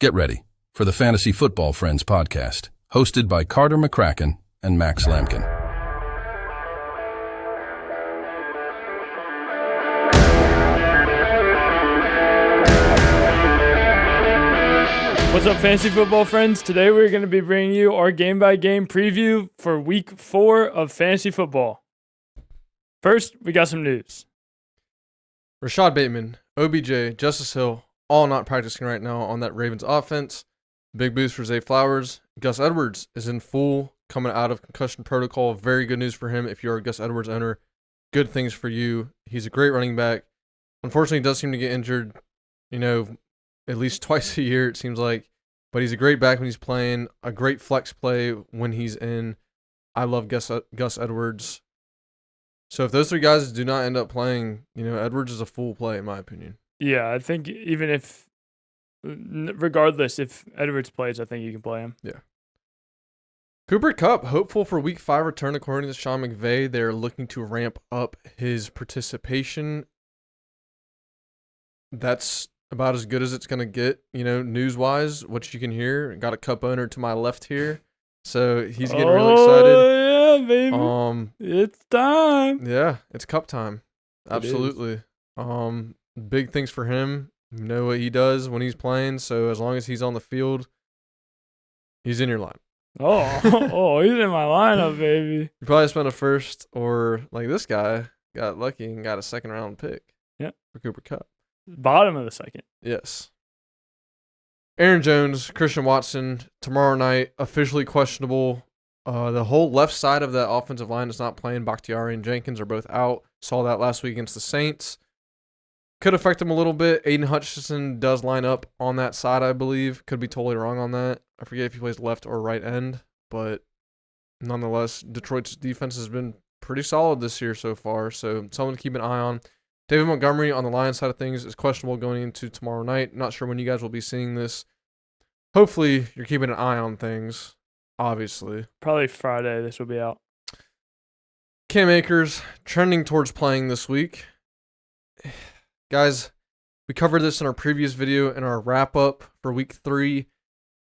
Get ready for the Fantasy Football Friends podcast, hosted by Carter McCracken and Max Lampkin. What's up, Fantasy Football Friends? Today we're going to be bringing you our game-by-game preview for Week 4 of Fantasy Football. First, we got some news. Rashad Bateman, OBJ, Justice Hill, all not practicing right now on that Ravens offense. Big boost for Zay Flowers. Gus Edwards is in full, coming out of concussion protocol. Very good news for him if you're a Gus Edwards owner. Good things for you. He's a great running back. Unfortunately, he does seem to get injured, at least twice a year, it seems like. But he's a great back when he's playing, a great flex play when he's in. I love Gus Edwards. So if those three guys do not end up playing, Edwards is a full play in my opinion. Yeah, I think even if, regardless, if Edwards plays, I think you can play him. Yeah. Cooper Kupp, hopeful for Week 5 return according to Sean McVay. They're looking to ramp up his participation. That's about as good as it's going to get, news-wise, what you can hear. Got a Kupp owner to my left here, so he's getting really excited. Oh, yeah, baby. It's time. Yeah, it's Kupp time. Absolutely. Big things for him. You know what he does when he's playing, so as long as he's on the field, he's in your line. He's in my lineup, baby. You probably spent a first, or like this guy got lucky and got a second-round pick. Yeah, for Cooper Kupp. Bottom of the second. Yes. Aaron Jones, Christian Watson, tomorrow night, officially questionable. The whole left side of that offensive line is not playing. Bakhtiari and Jenkins are both out. Saw that last week against the Saints. Could affect him a little bit. Aiden Hutchinson does line up on that side, I believe. Could be totally wrong on that. I forget if he plays left or right end. But nonetheless, Detroit's defense has been pretty solid this year so far. So someone to keep an eye on. David Montgomery on the Lions side of things is questionable going into tomorrow night. Not sure when you guys will be seeing this. Hopefully, you're keeping an eye on things, obviously. Probably Friday this will be out. Cam Akers trending towards playing this week. Guys, we covered this in our previous video in our wrap-up for Week 3.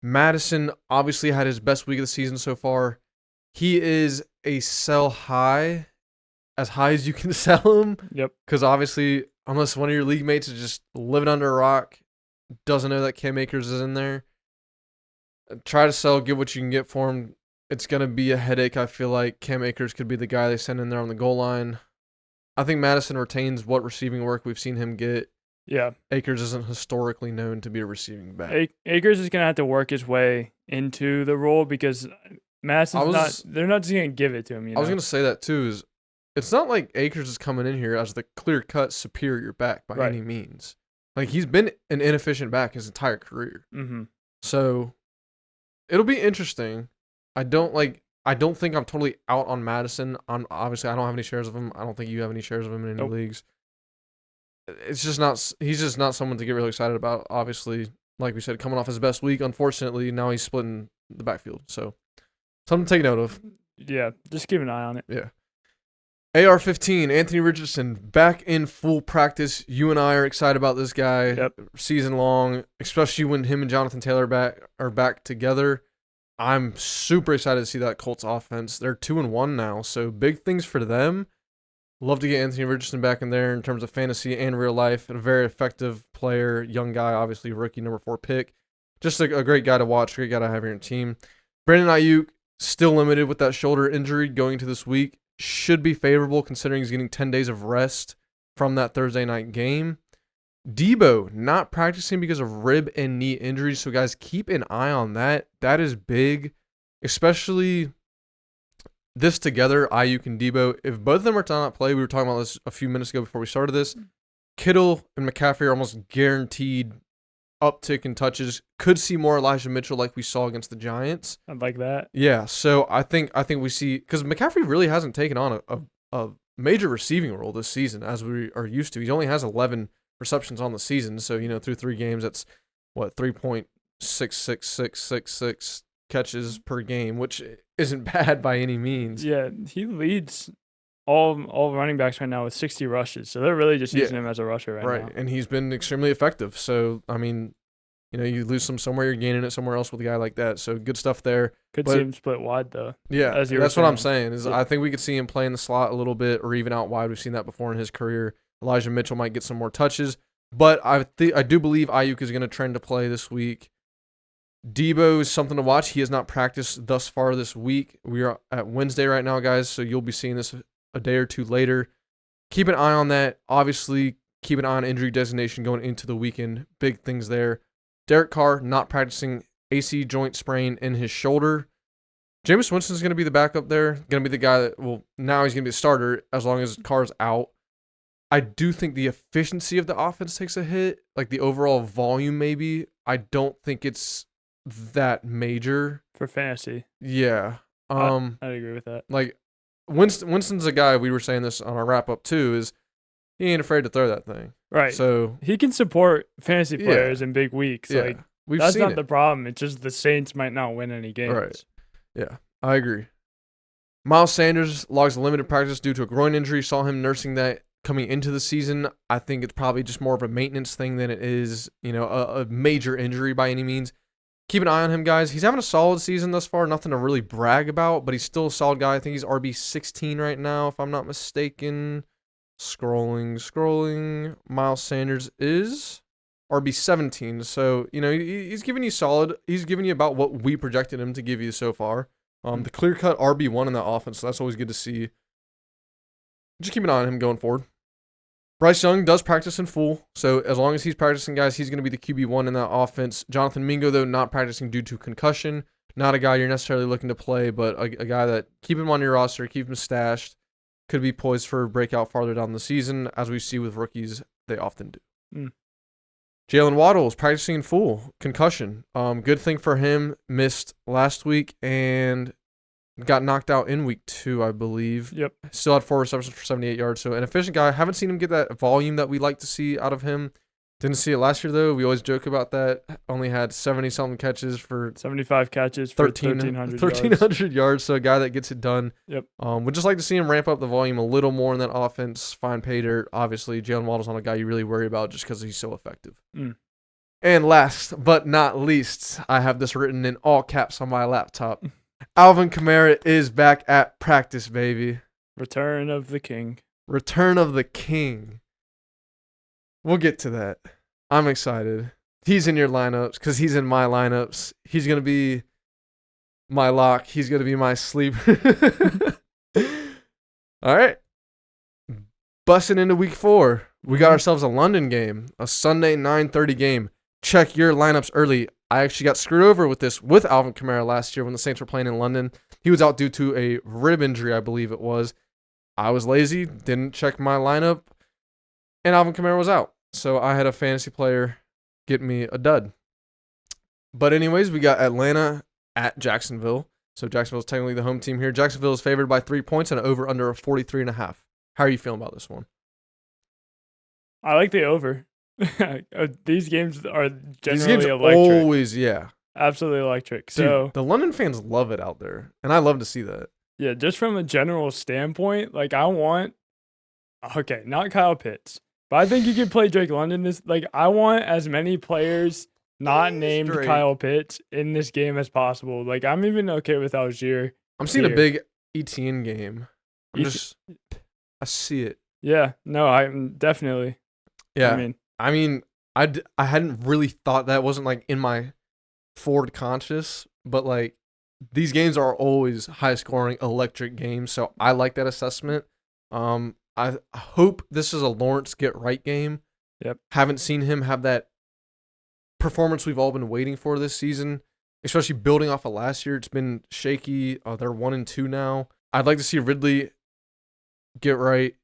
Madison obviously had his best week of the season so far. He is a sell high, as high as you can sell him. Yep. Because obviously, unless one of your league mates is just living under a rock, doesn't know that Cam Akers is in there, try to sell, get what you can get for him. It's going to be a headache, I feel like. Cam Akers could be the guy they send in there on the goal line. I think Madison retains what receiving work we've seen him get. Yeah. Akers isn't historically known to be a receiving back. Akers is going to have to work his way into the role because Madison's they're not just going to give it to him. I was going to say that too, it's not like Akers is coming in here as the clear-cut superior back by any means. Like, he's been an inefficient back his entire career. Mm-hmm. So, it'll be interesting. I don't think I'm totally out on Madison. Obviously, I don't have any shares of him. I don't think you have any shares of him in any leagues. It's just not. He's just not someone to get really excited about. Obviously, like we said, coming off his best week. Unfortunately, now he's splitting the backfield. So, something to take note of. Yeah, just keep an eye on it. Yeah. AR-15, Anthony Richardson, back in full practice. You and I are excited about this guy season long, especially when him and Jonathan Taylor are back together. I'm super excited to see that Colts offense. They're 2-1 now, so big things for them. Love to get Anthony Richardson back in there in terms of fantasy and real life. And a very effective player, young guy, obviously rookie number 4 pick. Just a great guy to watch, great guy to have in your team. Brandon Ayuk, still limited with that shoulder injury going to this week. Should be favorable considering he's getting 10 days of rest from that Thursday night game. Debo not practicing because of rib and knee injuries. So, guys, keep an eye on that. That is big, especially this together, Ayuk and Debo. If both of them are to not play, we were talking about this a few minutes ago before we started this, Kittle and McCaffrey are almost guaranteed uptick in touches. Could see more Elijah Mitchell like we saw against the Giants. I'd like that. Yeah, so I think we see, because McCaffrey really hasn't taken on a major receiving role this season as we are used to. He only has 11 receptions on the season, so through 3 games, that's 3.66666 catches per game, which isn't bad by any means. Yeah, he leads all running backs right now with 60 rushes. So they're really just using him as a rusher right now. Right, and he's been extremely effective. So, I mean, You lose some somewhere, you're gaining it somewhere else with a guy like that. So good stuff there. Could see him split wide though. Yeah, that's what I'm saying. I think we could see him play in the slot a little bit, or even out wide. We've seen that before in his career. Elijah Mitchell might get some more touches, but I do believe Ayuk is going to trend to play this week. Debo is something to watch. He has not practiced thus far this week. We are at Wednesday right now, guys, so you'll be seeing this a day or two later. Keep an eye on that. Obviously, keep an eye on injury designation going into the weekend. Big things there. Derek Carr not practicing, AC joint sprain in his shoulder. Jameis Winston is going to be the backup there. Going to be the guy that, now he's going to be the starter as long as Carr's out. I do think the efficiency of the offense takes a hit, like the overall volume maybe. I don't think it's that major. For fantasy. Yeah. I agree with that. Like, Winston's a guy, we were saying this on our wrap-up too, is he ain't afraid to throw that thing. Right. So he can support fantasy players in big weeks. Yeah. Like, We've that's seen not it. the problem. It's just the Saints might not win any games. Right. Yeah, I agree. Miles Sanders logs limited practice due to a groin injury. Saw him nursing that coming into the season. I think it's probably just more of a maintenance thing than it is, a major injury by any means. Keep an eye on him, guys. He's having a solid season thus far. Nothing to really brag about, but he's still a solid guy. I think he's RB16 right now, if I'm not mistaken. Scrolling. Miles Sanders is RB17. So, he's giving you solid. He's giving you about what we projected him to give you so far. The clear-cut RB1 in that offense, so that's always good to see. Just keep an eye on him going forward. Bryce Young does practice in full, so as long as he's practicing, guys, he's going to be the QB1 in that offense. Jonathan Mingo, though, not practicing due to concussion. Not a guy you're necessarily looking to play, but a guy that keep him on your roster, keep him stashed, could be poised for a breakout farther down the season, as we see with rookies, they often do. Jalen Waddle is practicing in full, concussion. Good thing for him, missed last week and got knocked out in week 2, I believe. Yep. Still had 4 receptions for 78 yards. So an efficient guy. Haven't seen him get that volume that we like to see out of him. Didn't see it last year, though. We always joke about that. Only had 70-something catches for 75 catches for 1,300 yards. So a guy that gets it done. Yep. Would just like to see him ramp up the volume a little more in that offense. Fine pay dirt. Obviously, Jalen Waddle's not a guy you really worry about just because he's so effective. And last but not least, I have this written in all caps on my laptop. Alvin Kamara is back at practice, baby. Return of the king. Return of the king. We'll get to that. I'm excited. He's in your lineups because he's in my lineups. He's going to be my lock. He's going to be my sleeper. All right. Busting into week 4. We got ourselves a London game, a Sunday 9:30 game. Check your lineups early. I actually got screwed over with this with Alvin Kamara last year when the Saints were playing in London. He was out due to a rib injury, I believe it was. I was lazy, didn't check my lineup, and Alvin Kamara was out. So I had a fantasy player get me a dud. But anyways, we got Atlanta at Jacksonville. So Jacksonville's technically the home team here. Jacksonville is favored by 3 points and over under a 43.5. How are you feeling about this one? I like the over. These games are generally electric. Always, yeah. Absolutely electric. So dude, the London fans love it out there, and I love to see that. Yeah, just from a general standpoint, like not Kyle Pitts, but I think you could play Drake London. I want as many players not named Drake. Kyle Pitts in this game as possible. Like, I'm even okay with Algier. I'm seeing a big ETN game. I see it. Yeah, no, I'm definitely. Yeah, I mean, I hadn't really thought that. Wasn't like in my forward conscious, but like these games are always high scoring, electric games. So I like that assessment. I hope this is a Lawrence get right game. Yep. Haven't seen him have that performance we've all been waiting for this season, especially building off of last year. It's been shaky. They're 1-2 now. I'd like to see Ridley get right.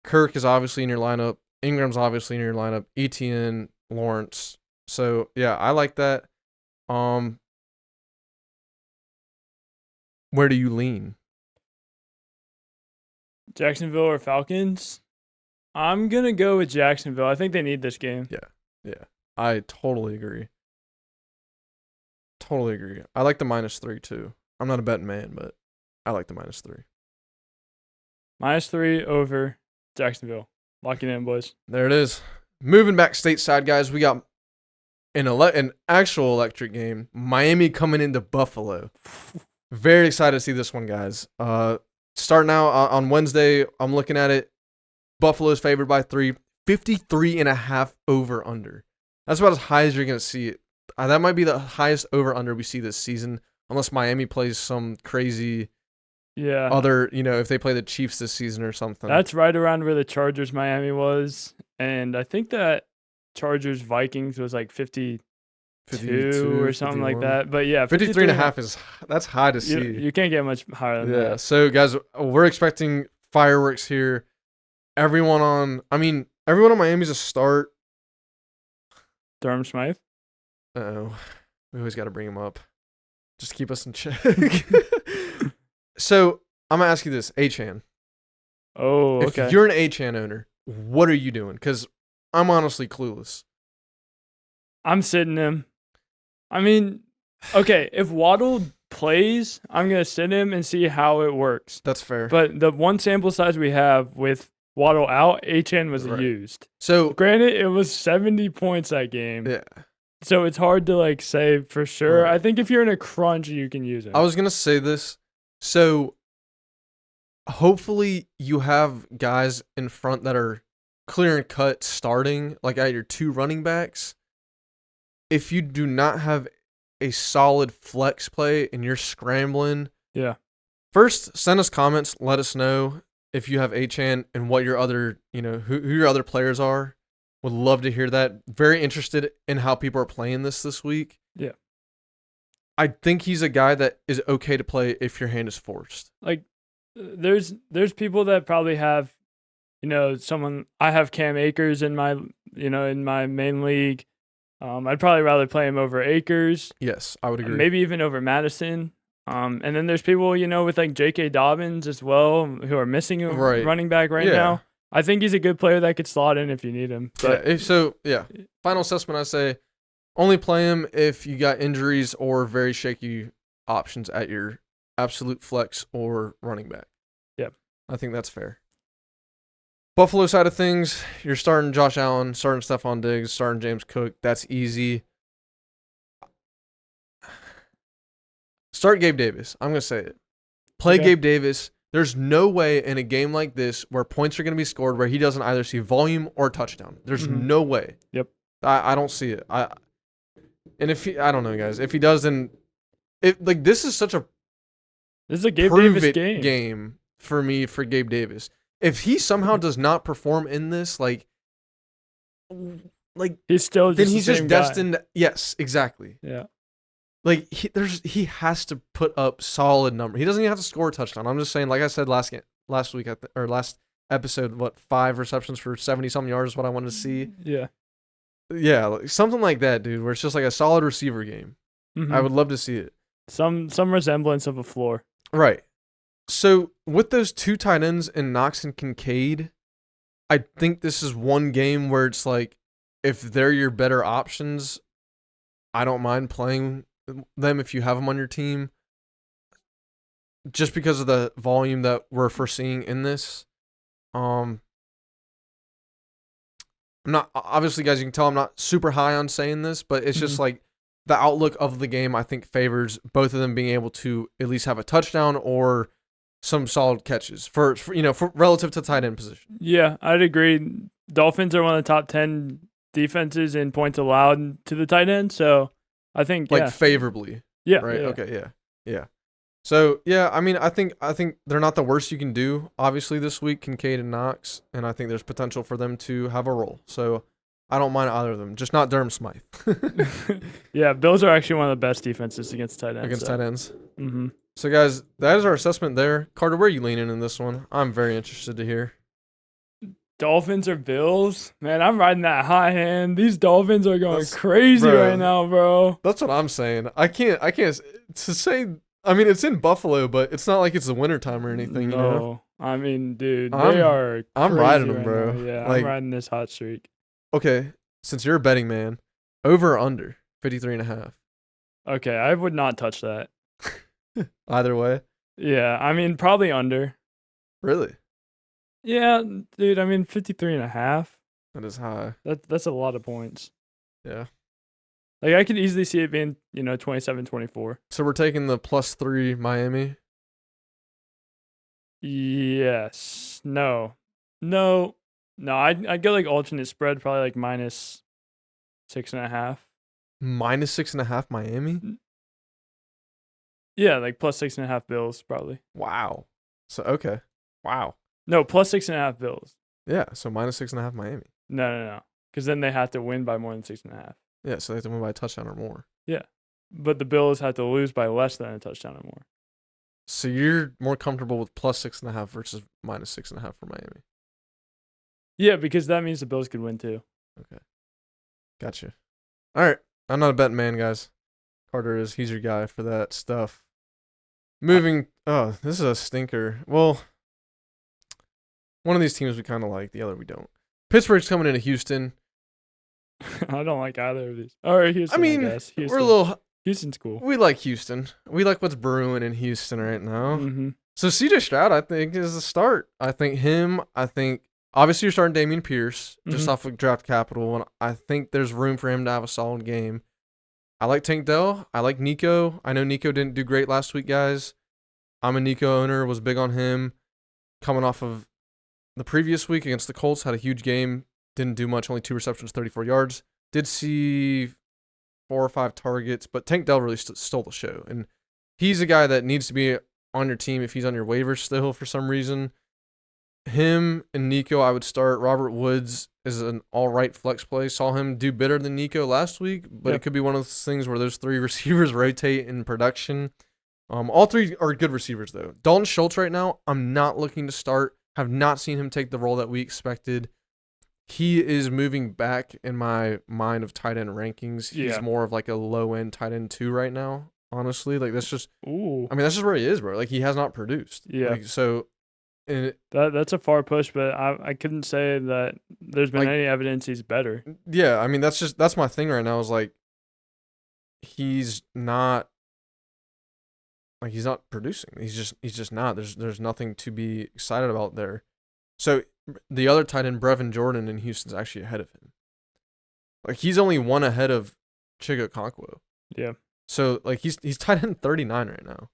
Kirk is obviously in your lineup. Ingram's obviously in your lineup. ETN, Lawrence. So yeah, I like that. Where do you lean? Jacksonville or Falcons? I'm gonna go with Jacksonville. I think they need this game. Yeah. I totally agree. I like the -3 too. I'm not a betting man, but I like the -3. -3 over Jacksonville. Locking in, boys. There it is. Moving back stateside, guys. We got an actual electric game. Miami coming into Buffalo. Very excited to see this one, guys. Starting out on Wednesday, I'm looking at it. Buffalo's favored by 3, 53.5 over under. That's about as high as you're going to see it. That might be the highest over under we see this season, unless Miami plays some crazy other, if they play the Chiefs this season or something. That's right around where the Chargers Miami was. And I think that Chargers Vikings was like 52 or something 51. like that. But yeah, 53.5 that's high to see. You can't get much higher than that. Yeah. So guys, we're expecting fireworks here. Everyone on Miami's a start. Durham Smythe. Uh-oh. We always got to bring him up. Just keep us in check. So, I'm going to ask you this, Achane. Oh, okay. If you're an Achane owner, what are you doing? Because I'm honestly clueless. I'm sitting him. I mean, okay, if Waddle plays, I'm going to sit him and see how it works. That's fair. But the one sample size we have with Waddle out, Achane was used. So, granted, it was 70 points that game. Yeah. So it's hard to say for sure. Right. I think if you're in a crunch, you can use it. I was going to say this. So hopefully you have guys in front that are clear and cut starting, like at your 2 running backs. If you do not have a solid flex play and you're scrambling, first send us comments. Let us know if you have Achane and what your other, who your other players are. Would love to hear that. Very interested in how people are playing this week. Yeah. I think he's a guy that is okay to play if your hand is forced. There's people that probably have, someone. I have Cam Akers in my main league. I'd probably rather play him over Akers. Yes, I would agree. Maybe even over Madison. And then there's people, with J.K. Dobbins as well, who are missing a running back right now. I think he's a good player that could slot in if you need him. But Final assessment, I say only play him if you got injuries or very shaky options at your absolute flex or running back. Yep. I think that's fair. Buffalo side of things, you're starting Josh Allen, starting Stephon Diggs, starting James Cook. That's easy. Start Gabe Davis. I'm going to say it. Play Gabe Davis. There's no way in a game like this where points are going to be scored where he doesn't either see volume or touchdown. There's no way. Yep. I don't see it. I don't know, guys. If he does, then this is such a Gabe Davis game for me for Gabe Davis. If he somehow does not perform in this, he's still then he's just guy. destined. Yes, exactly. Yeah. He has to put up solid number. He doesn't even have to score a touchdown. I'm just saying, like I said last week or last episode, 5 receptions for 70-something yards is what I wanted to see. Yeah. Yeah, something like that, dude, where it's just like a solid receiver game. Mm-hmm. I would love to see it. Some resemblance of a floor. Right. So with those 2 tight ends in Knox and Kincaid, I think this is one game where it's if they're your better options, I don't mind playing them if you have them on your team, just because of the volume that we're foreseeing in this. I'm not, obviously, guys, you can tell I'm not super high on saying this, but it's just the outlook of the game, I think, favors both of them being able to at least have a touchdown or some solid catches for relative to tight end position. Yeah, I'd agree. Dolphins are one of the top 10 defenses in points allowed to the tight end, so I think favorably. Yeah. Right. Yeah. Okay. Yeah. So I think they're not the worst you can do. Obviously, this week, Kincaid and Knox, and I think there's potential for them to have a role. So I don't mind either of them. Just not Durham Smythe. Yeah, Bills are actually one of the best defenses against tight ends. Tight ends. Mm-hmm. So guys, that is our assessment there. Carter, where are you leaning in this one? I'm very interested to hear. Dolphins or Bills? Man, I'm riding that high hand. These Dolphins are going crazy right now, bro. That's what I'm saying. I can't to say. I mean, it's in Buffalo, but it's not like it's the wintertime or anything. No, I mean, dude, they are. I'm riding them, right bro. now. Yeah, I'm riding this hot streak. Okay, since you're a betting man, over or under 53.5. Okay, I would not touch that. Either way. Yeah, I mean, probably under. Really? Yeah, dude. I mean, 53.5. That is high. That's a lot of points. Yeah. Like, I could easily see it being, 27-24. So we're taking the +3 Miami. Yes. No. I'd go like alternate spread, probably like -6.5. -6.5 Miami. Yeah, like +6.5 Bills, probably. Wow. So okay. Wow. No, +6.5 Bills. Yeah. So -6.5 Miami. No. Because then they have to win by more than 6.5. Yeah. So they have to win by a touchdown or more. Yeah. But the Bills have to lose by less than a touchdown or more. So you're more comfortable with +6.5 versus -6.5 for Miami. Yeah, because that means the Bills could win too. Okay. Gotcha. All right. I'm not a betting man, guys. Carter is. He's your guy for that stuff. Moving. Oh, this is a stinker. Well, one of these teams we kind of like. The other we don't. Pittsburgh's coming into Houston. I don't like either of these. Or Houston, I guess. Houston. We're a little. Houston's cool. We like Houston. We like what's brewing in Houston right now. Mm-hmm. So CJ Stroud, I think, is the start. I think obviously you're starting Dameon Pierce just off of draft capital, and I think there's room for him to have a solid game. I like Tank Dell. I like Nico. I know Nico didn't do great last week, guys. I'm a Nico owner, was big on him. Coming off of the previous week against the Colts, had a huge game. Didn't do much, only 2 receptions, 34 yards. Did see 4 or 5 targets, but Tank Dell really stole the show. And he's a guy that needs to be on your team if he's on your waiver still for some reason. Him and Nico, I would start. Robert Woods is an all-right flex play. Saw him do better than Nico last week, but It could be one of those things where those 3 receivers rotate in production. All 3 are good receivers, though. Dalton Schultz right now, I'm not looking to start. Have not seen him take the role that we expected. He is moving back in my mind of tight end rankings. He's more of like a low-end tight end 2 right now, honestly. Like, that's just that's just where he is, bro. Like, he has not produced. Yeah. Like, so that's a far push, but I couldn't say that there's been any evidence he's better. Yeah, I mean, that's my thing right now is like he's not producing. He's just not. There's nothing to be excited about there. So the other tight end, Brevin Jordan in Houston's actually ahead of him. Like, he's only 1 ahead of Chigo Okonkwo. Yeah. So like he's tight end 39 right now.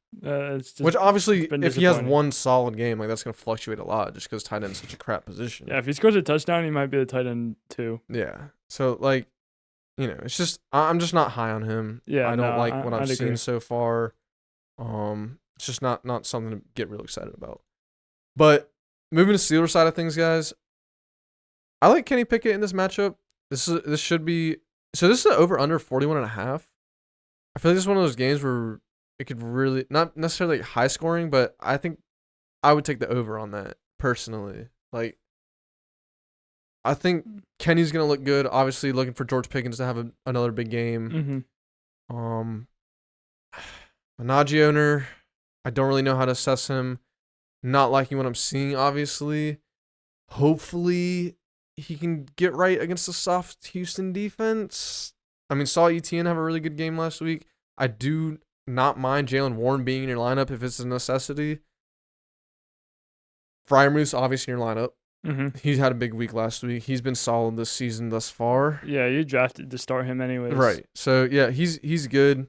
Which obviously, if he has one solid game, like, that's gonna fluctuate a lot just because tight end's such a crap position. Yeah, if he scores a touchdown, he might be the tight end 2. Yeah. So like, it's just I'm just not high on him. Yeah. I don't like what I've seen agree. so far. It's just not something to get real excited about. But moving to Steelers side of things, guys, I like Kenny Pickett in this matchup. This should be so. This is an over under 41.5. I feel like this is one of those games where it could really not necessarily high scoring, but I think I would take the over on that personally. Like, I think Kenny's gonna look good. Obviously, looking for George Pickens to have another big game. Mm-hmm. A Najee owner, I don't really know how to assess him. Not liking what I'm seeing, obviously. Hopefully, he can get right against the soft Houston defense. I mean, saw Etienne have a really good game last week. I do not mind Jalen Warren being in your lineup if it's a necessity. Freiermuth, obviously, in your lineup. Mm-hmm. He's had a big week last week. He's been solid this season thus far. Yeah, you drafted to start him anyways. Right. So, yeah, he's good.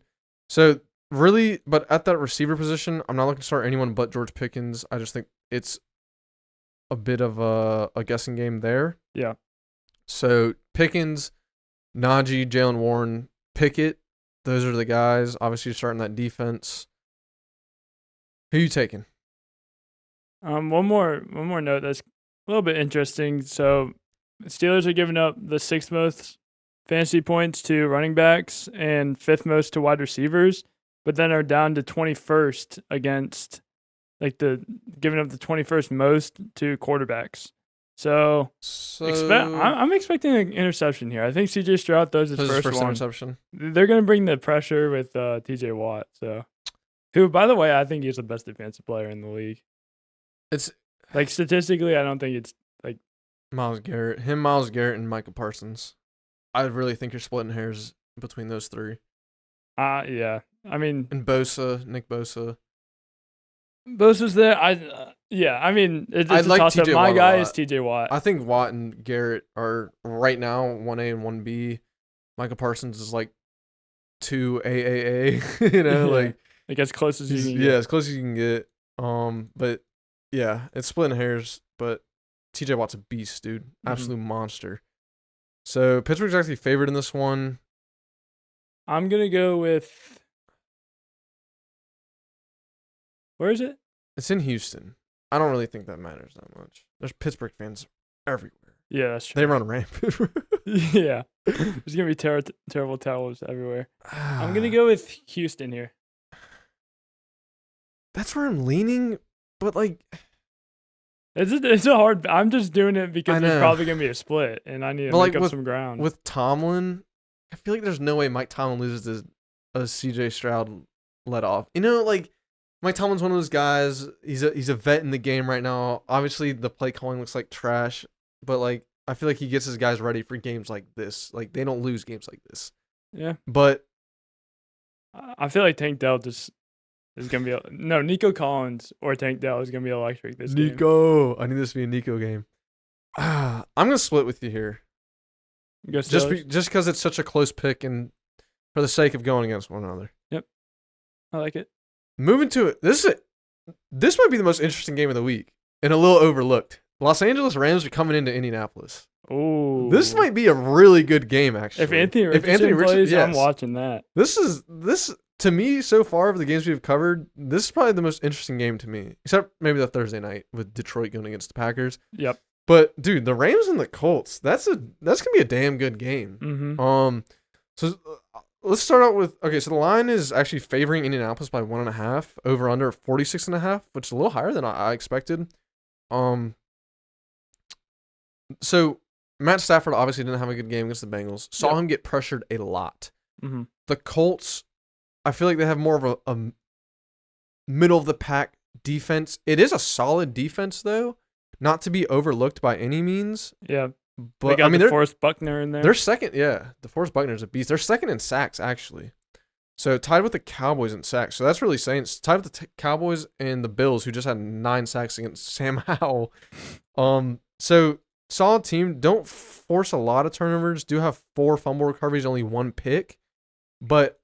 So, really, but at that receiver position, I'm not looking to start anyone but George Pickens. I just think it's a bit of a guessing game there. Yeah. So, Pickens, Najee, Jalen Warren, Pickett, those are the guys. Obviously, you're starting that defense. Who are you taking? One more note that's a little bit interesting. So, Steelers are giving up the 6th most fantasy points to running backs and 5th most to wide receivers, but then are down to 21st against giving up the 21st most to quarterbacks. So I'm expecting an interception here. I think CJ Stroud throws his first one. Interception. They're going to bring the pressure with TJ Watt. So, who, by the way, I think he's the best defensive player in the league. It's like, statistically, I don't think it's like Myles Garrett, and Micah Parsons. I really think you're splitting hairs between those 3. Yeah. I mean, and Nick Bosa. Bosa's there. I mean, it's a like toss-up. My guy is TJ Watt. I think Watt and Garrett are right now 1A and 1B. Micah Parsons is like 2 AAA, you know, like as close as you can get. Yeah, as close as you can get. But yeah, it's splitting hairs, but TJ Watt's a beast, dude. Absolute monster. So Pittsburgh's actually favored in this one. I'm going to go with, where is it? It's in Houston. I don't really think that matters that much. There's Pittsburgh fans everywhere. Yeah, that's true. They run rampant. Yeah. There's going to be terrible towels everywhere. I'm going to go with Houston here. That's where I'm leaning, but like... It's a hard... I'm just doing it because there's probably going to be a split, and I need to make up some ground. With Tomlin, I feel like there's no way Mike Tomlin loses a CJ Stroud let off. You know, like, Mike Tomlin's one of those guys. He's a vet in the game right now. Obviously, the play calling looks like trash, but, like, I feel like he gets his guys ready for games like this. Like, they don't lose games like this. Yeah. But... I feel like Tank Dell just... is going to be Nico Collins or Tank Dell is going to be electric this game. Nico. I need this to be a Nico game. I'm going to split with you here. Just because it's such a close pick and for the sake of going against one another. Yep. I like it. Moving to it. This might be the most interesting game of the week and a little overlooked. Los Angeles Rams are coming into Indianapolis. Oh. This might be a really good game, actually. If Anthony Richardson plays, yes. I'm watching that. This to me, so far of the games we've covered, this is probably the most interesting game to me. Except maybe the Thursday night with Detroit going against the Packers. Yep. But dude, the Rams and the Colts, that's gonna be a damn good game. Mm-hmm. So let's start out with so the line is actually favoring Indianapolis by 1.5, over under 46.5, which is a little higher than I expected. So Matt Stafford obviously didn't have a good game against the Bengals. Saw him get pressured a lot. Mm-hmm. The Colts, I feel like they have more of a middle of the pack defense. It is a solid defense though, not to be overlooked by any means. Yeah, but they got DeForest Buckner in there. They're second. Yeah, DeForest Buckner's a beast. They're second in sacks actually. So tied with the Cowboys in sacks. So that's really saying it's tied with the Cowboys and the Bills, who just had 9 sacks against Sam Howell. So solid team. Don't force a lot of turnovers. Do have 4 fumble recoveries, only 1 pick. But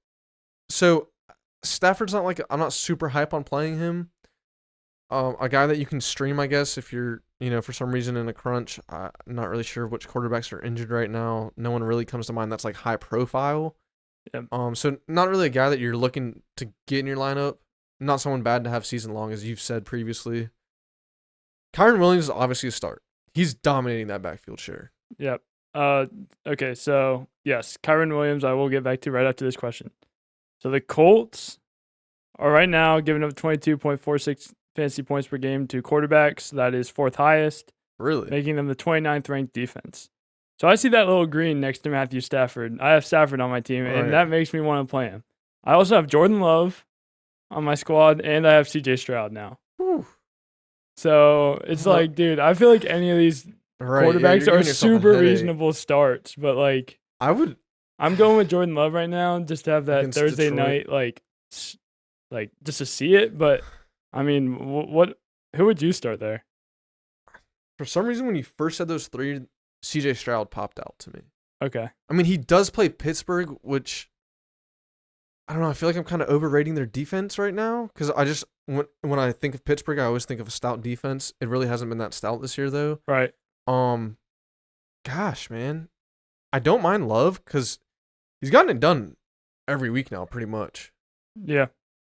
so Stafford's not I'm not super hype on playing him. A guy that you can stream, I guess, if you're, for some reason in a crunch. I'm not really sure which quarterbacks are injured right now. No one really comes to mind that's like high profile. Yep. So not really a guy that you're looking to get in your lineup. Not someone bad to have season long, as you've said previously. Kyren Williams is obviously a start. He's dominating that backfield share. Yep. Okay, so yes, Kyren Williams, I will get back to right after this question. So the Colts are right now giving up 22.46 fantasy points per game to quarterbacks. That is 4th highest. Really? Making them the 29th ranked defense. So I see that little green next to Matthew Stafford. I have Stafford on my team, and that makes me want to play him. I also have Jordan Love on my squad, and I have CJ Stroud now. Whew. So it's like, dude, I feel like any of these quarterbacks are super reasonable starts, but I'm going with Jordan Love right now just to have that Thursday night, just to see it. But I mean, who would you start there? For some reason, when you first said those 3, CJ Stroud popped out to me. Okay. I mean, he does play Pittsburgh, which I don't know. I feel like I'm kind of overrating their defense right now because I just when I think of Pittsburgh, I always think of a stout defense. It really hasn't been that stout this year, though. Right. Gosh, man, I don't mind Love because he's gotten it done every week now, pretty much. Yeah.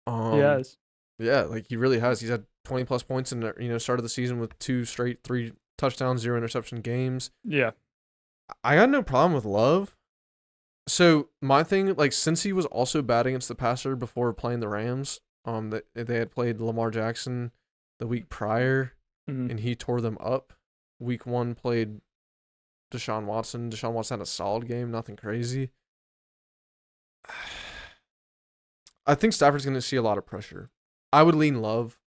He has. Yeah, like he really has. He's had 20+ points in the start of the season with 2 straight 3 touchdowns, 0 interception games. Yeah. I got no problem with Love. So my thing, since he was also bad against the passer before playing the Rams, they had played Lamar Jackson the week prior, and he tore them up. Week 1 played Deshaun Watson. Deshaun Watson had a solid game, nothing crazy. I think Stafford's going to see a lot of pressure. I would lean Love.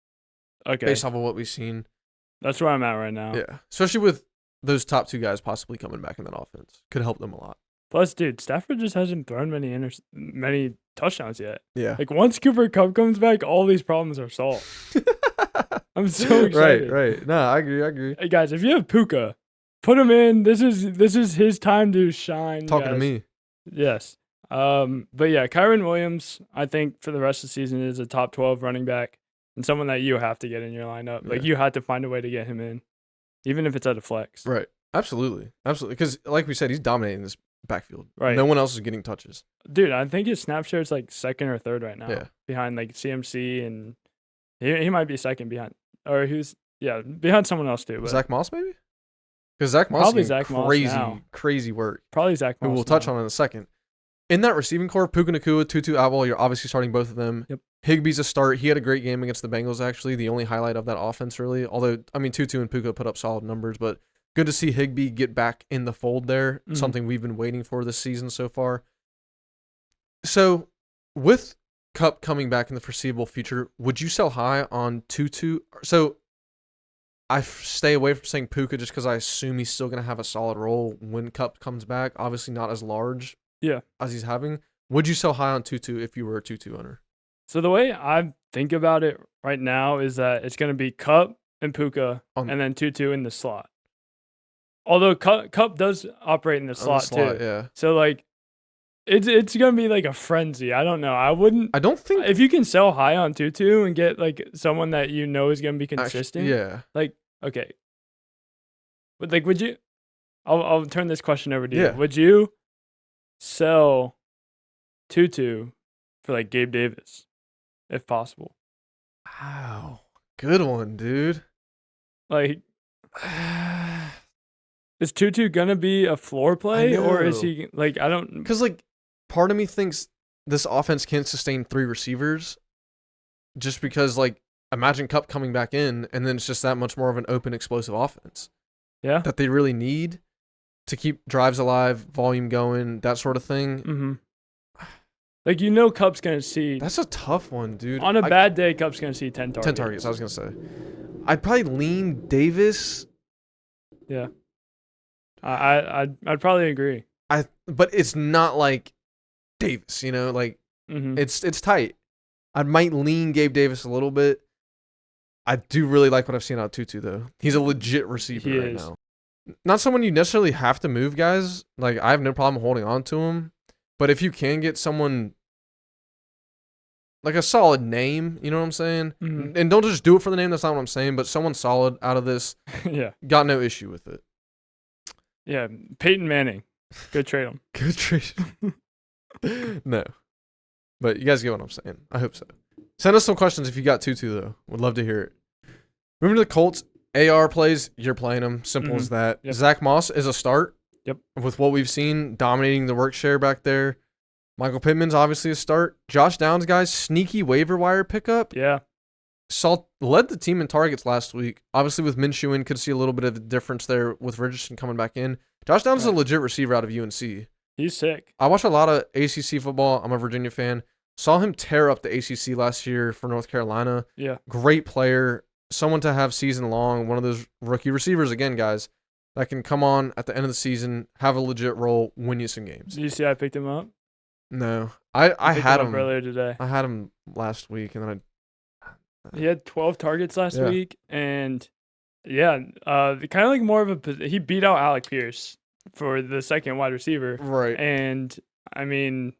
Okay. Based off of what we've seen. That's where I'm at right now. Yeah. Especially with those top 2 guys possibly coming back in that offense. Could help them a lot. Plus, dude, Stafford just hasn't thrown many touchdowns yet. Yeah. Once Cooper Kupp comes back, all these problems are solved. I'm so excited. Right. No, I agree. Hey, guys, if you have Puka, put him in. This is his time to shine. Talking to me. Yes. But yeah, Kyron Williams, I think for the rest of the season is a top 12 running back and someone that you have to get in your lineup. Like you have to find a way to get him in, even if it's at a flex. Right. Absolutely. Because like we said, he's dominating this backfield. Right. No one else is getting touches. Dude, I think his snap share is like second or third right now. Yeah. Behind like CMC, and he might be second behind, or behind someone else too. But Zach Moss maybe? Because Zach Moss Probably is Zach Moss crazy, now. crazy work. Probably Zach Moss. Who we'll touch on in a second. In that receiving core, Puka Nacua, Tutu Atwell, you're obviously starting both of them. Yep. Higbee's a start. He had a great game against the Bengals, actually. The only highlight of that offense, really. Although, I mean, Tutu and Puka put up solid numbers, but good to see Higbee get back in the fold there. Mm-hmm. Something we've been waiting for this season so far. So, with Kupp coming back in the foreseeable future, would you sell high on Tutu? So, I stay away from saying Puka just because I assume he's still going to have a solid role when Kupp comes back. Obviously, not as large as he's having. Would you sell high on Tutu if you were a Tutu owner? So the way I think about it right now is that it's going to be Kupp and Puka and then Tutu in the slot. Although Kupp does operate in the slot too. Yeah. So like it's going to be like a frenzy. I don't know. I don't think if you can sell high on Tutu and get like someone that you know is going to be consistent. Like okay. But like would you I'll turn this question over to you. Would you sell Tutu for like Gabe Davis if possible? Wow. Good one, dude. Like is Tutu gonna be a floor play or is he like I don't because like part of me thinks this offense can't sustain 3 receivers just because like imagine Kupp coming back in and then it's just that much more of an open explosive offense. Yeah. That they really need to keep drives alive, volume going, that sort of thing. Mm-hmm. Like Kupp's gonna see. That's a tough one, dude. On a bad day, Kupp's gonna see 10 targets. 10 targets, I was gonna say. I'd probably lean Davis. Yeah. I'd probably agree. But it's not like Davis, like it's tight. I might lean Gabe Davis a little bit. I do really like what I've seen out of Tutu though. He's a legit receiver right now. Not someone you necessarily have to move, guys. Like I have no problem holding on to him. But if you can get someone like a solid name, you know what I'm saying? Mm-hmm. And don't just do it for the name, that's not what I'm saying, but someone solid out of this, got no issue with it. Yeah, Peyton Manning. Go trade him. Go trade him. No. But you guys get what I'm saying. I hope so. Send us some questions if you got Tutu, though. Would love to hear it. Moving to the Colts, AR plays, you're playing them. Simple as that. Yep. Zach Moss is a start. Yep. With what we've seen, dominating the work share back there. Michael Pittman's obviously a start. Josh Downs, guys, sneaky waiver wire pickup. Yeah. Led the team in targets last week. Obviously, with Minshew in, could see a little bit of a difference there with Richardson coming back in. Josh Downs is a legit receiver out of UNC. He's sick. I watch a lot of ACC football. I'm a Virginia fan. Saw him tear up the ACC last year for North Carolina. Yeah. Great player. Someone to have season long. One of those rookie receivers, again, guys, that can come on at the end of the season, have a legit role, win you some games. Did you see I picked him up? No. I had him earlier today. I had him last week, and then he had 12 targets last week, and kind of like more of he beat out Alec Pierce for the second wide receiver. Right. And I mean,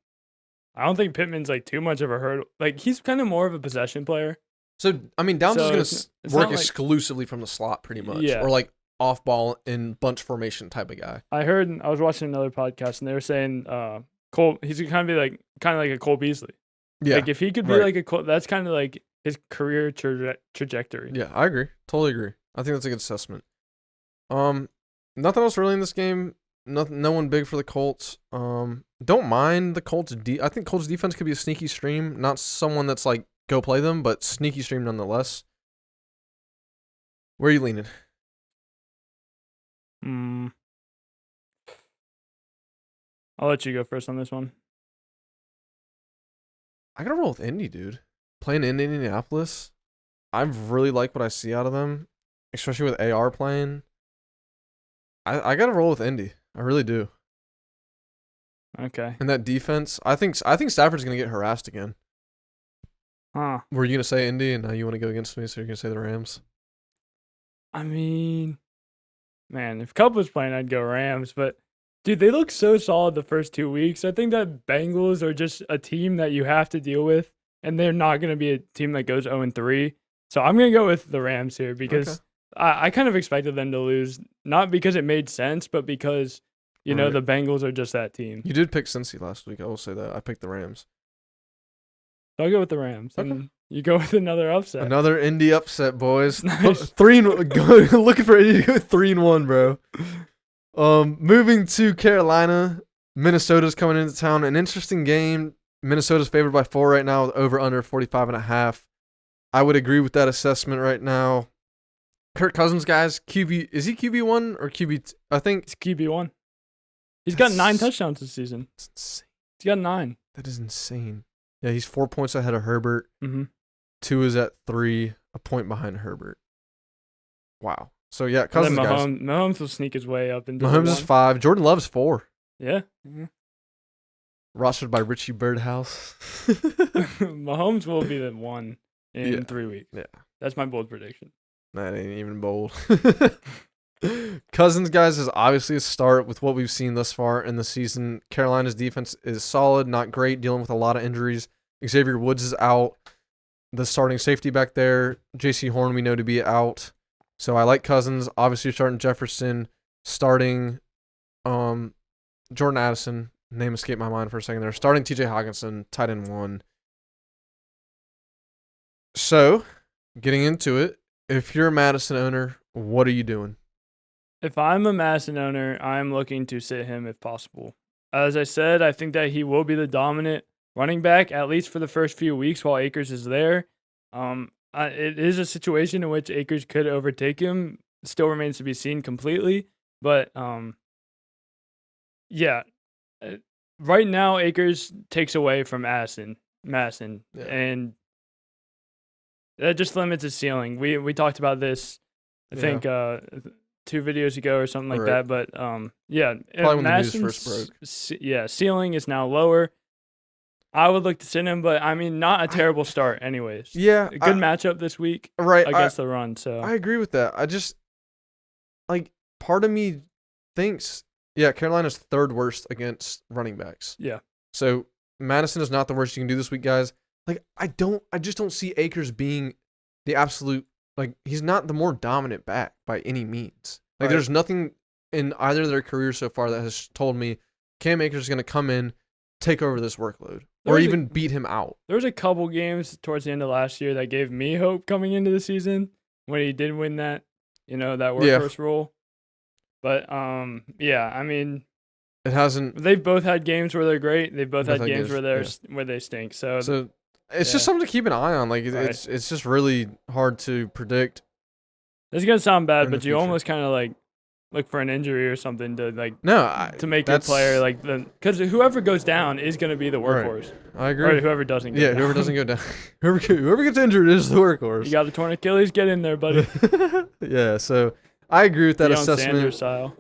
I don't think Pittman's like too much of a hurdle. Like he's kind of more of a possession player. So I mean, Downs is going to work exclusively from the slot, pretty much, or like off ball in bunch formation type of guy. I was watching another podcast, and they were saying Cole. He's kind of like a Cole Beasley. Yeah. Like if he could be like a Cole, that's kind of like his career trajectory. Yeah, I agree. Totally agree. I think that's a good assessment. Nothing else really in this game. No one big for the Colts. Don't mind the Colts. I think Colts defense could be a sneaky stream. Not someone that's like go play them, but sneaky stream nonetheless. Where are you leaning? I'll let you go first on this one. I gotta roll with Indy, dude. Playing in Indianapolis, I really like what I see out of them, especially with AR playing. I gotta roll with Indy. I really do. Okay. And that defense, I think Stafford's gonna get harassed again. Huh. Were you gonna say Indy, and now you want to go against me, so you're gonna say the Rams? I mean, man, if Kupp was playing, I'd go Rams, but Dude, they look so solid the first 2 weeks. I think that Bengals are just a team that you have to deal with, and they're not going to be a team that goes 0-3. So I'm going to go with the Rams here because I kind of expected them to lose, not because it made sense, but because, the Bengals are just that team. You did pick Cincy last week. I will say that. I picked the Rams. So I'll go with the Rams. Okay. And you go with another upset. Another Indy upset, boys. Nice. 3-1. Looking for Indy to go 3-1, bro. Moving to Carolina, Minnesota's coming into town. An interesting game. Minnesota's favored by 4 right now, with over under 45.5. I would agree with that assessment right now. Kirk Cousins, guys, QB, is he QB1 or QB2? I think it's QB1. He's got 9 touchdowns this season. He's got 9. That is insane. Yeah, he's 4 points ahead of Herbert. Mm-hmm. 2 is at 3, a point behind Herbert. Wow. So, yeah, Cousins, guys. Mahomes will sneak his way up into Mahomes is 5. Jordan Love's 4. Yeah. Mm-hmm. Rostered by Richie Birdhouse. Mahomes will be the 1 in 3 weeks. Yeah. That's my bold prediction. That ain't even bold. Cousins, guys, is obviously a start with what we've seen thus far in the season. Carolina's defense is solid, not great, dealing with a lot of injuries. Xavier Woods is out. The starting safety back there, J.C. Horn, we know to be out. So I like Cousins. Obviously, starting Jefferson, starting Jordan Addison. Name escaped my mind for a second there. Starting T.J. Hockenson, tight end 1. So, getting into it, if you're a Madison owner, what are you doing? If I'm a Madison owner, I'm looking to sit him if possible. As I said, I think that he will be the dominant running back, at least for the first few weeks while Akers is there. It is a situation in which Akers could overtake him. Still remains to be seen completely. But, right now Akers takes away from Madison. Yeah. And that just limits his ceiling. We talked about this, I think, 2 videos ago or something like that. But probably when the news first broke. Ceiling is now lower. I would look to sit him, but I mean, not a terrible start, anyways. Yeah, a good matchup this week, against the run. So I agree with that. I just part of me thinks, Carolina's 3rd worst against running backs. Yeah. So Madison is not the worst you can do this week, guys. I just don't see Akers being the absolute, he's not the more dominant back by any means. There's nothing in either of their careers so far that has told me Cam Akers is going to come in, take over this workload, or even beat him out. There was a couple games towards the end of last year that gave me hope coming into the season when he did win that, that workhorse role. But, I mean, it hasn't. They've both had games where they're great. They've both had games where they stink. So it's just something to keep an eye on. It's just really hard to predict. This is gonna sound bad, but you almost kind of look for an injury or something to to make your player because whoever goes down is gonna be the workhorse. Right. I agree. Or whoever doesn't go down. Whoever doesn't go down. whoever gets injured is the workhorse. You got a torn Achilles, get in there, buddy. Yeah, so I agree with that Deion assessment. Sanders style.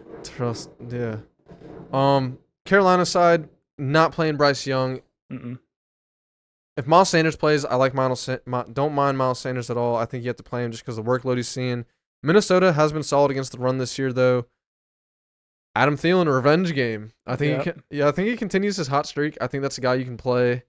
Carolina side, not playing Bryce Young. Mm-mm. If Miles Sanders plays, I like don't mind Miles Sanders at all. I think you have to play him just because of the workload he's seeing. Minnesota has been solid against the run this year, though. Adam Thielen, a revenge game. I think I think he continues his hot streak. I think that's a guy you can play.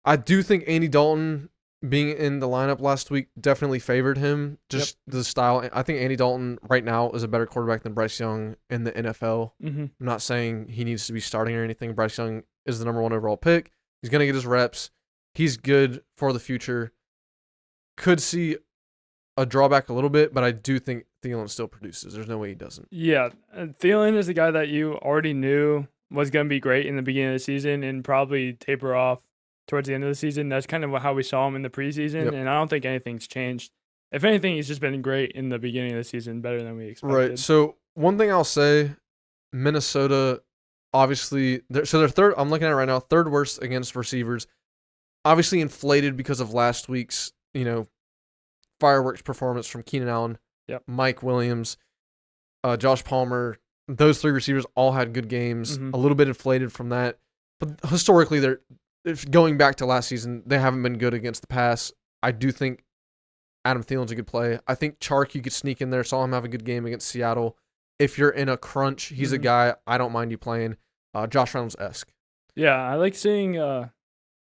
I do think Andy Dalton being in the lineup last week definitely favored him. Just the style. I think Andy Dalton right now is a better quarterback than Bryce Young in the NFL. Mm-hmm. I'm not saying he needs to be starting or anything. Bryce Young is the number 1 overall pick. He's going to get his reps. He's good for the future. Could see a drawback a little bit, but I do think Thielen still produces. There's no way he doesn't. Yeah, Thielen is the guy that you already knew was going to be great in the beginning of the season and probably taper off towards the end of the season. That's kind of how we saw him in the preseason, and I don't think anything's changed. If anything, he's just been great in the beginning of the season, better than we expected. Right. So one thing I'll say, Minnesota, obviously, they're 3rd. I'm looking at it right now, 3rd worst against receivers. Obviously inflated because of last week's, fireworks performance from Keenan Allen, Mike Williams, Josh Palmer. Those 3 receivers all had good games. Mm-hmm. A little bit inflated from that, but historically, going back to last season, they haven't been good against the pass. I do think Adam Thielen's a good play. I think Chark you could sneak in there. Saw him have a good game against Seattle. if you're in a crunch, he's a guy I don't mind you playing. Josh Reynolds-esque. Yeah, I like seeing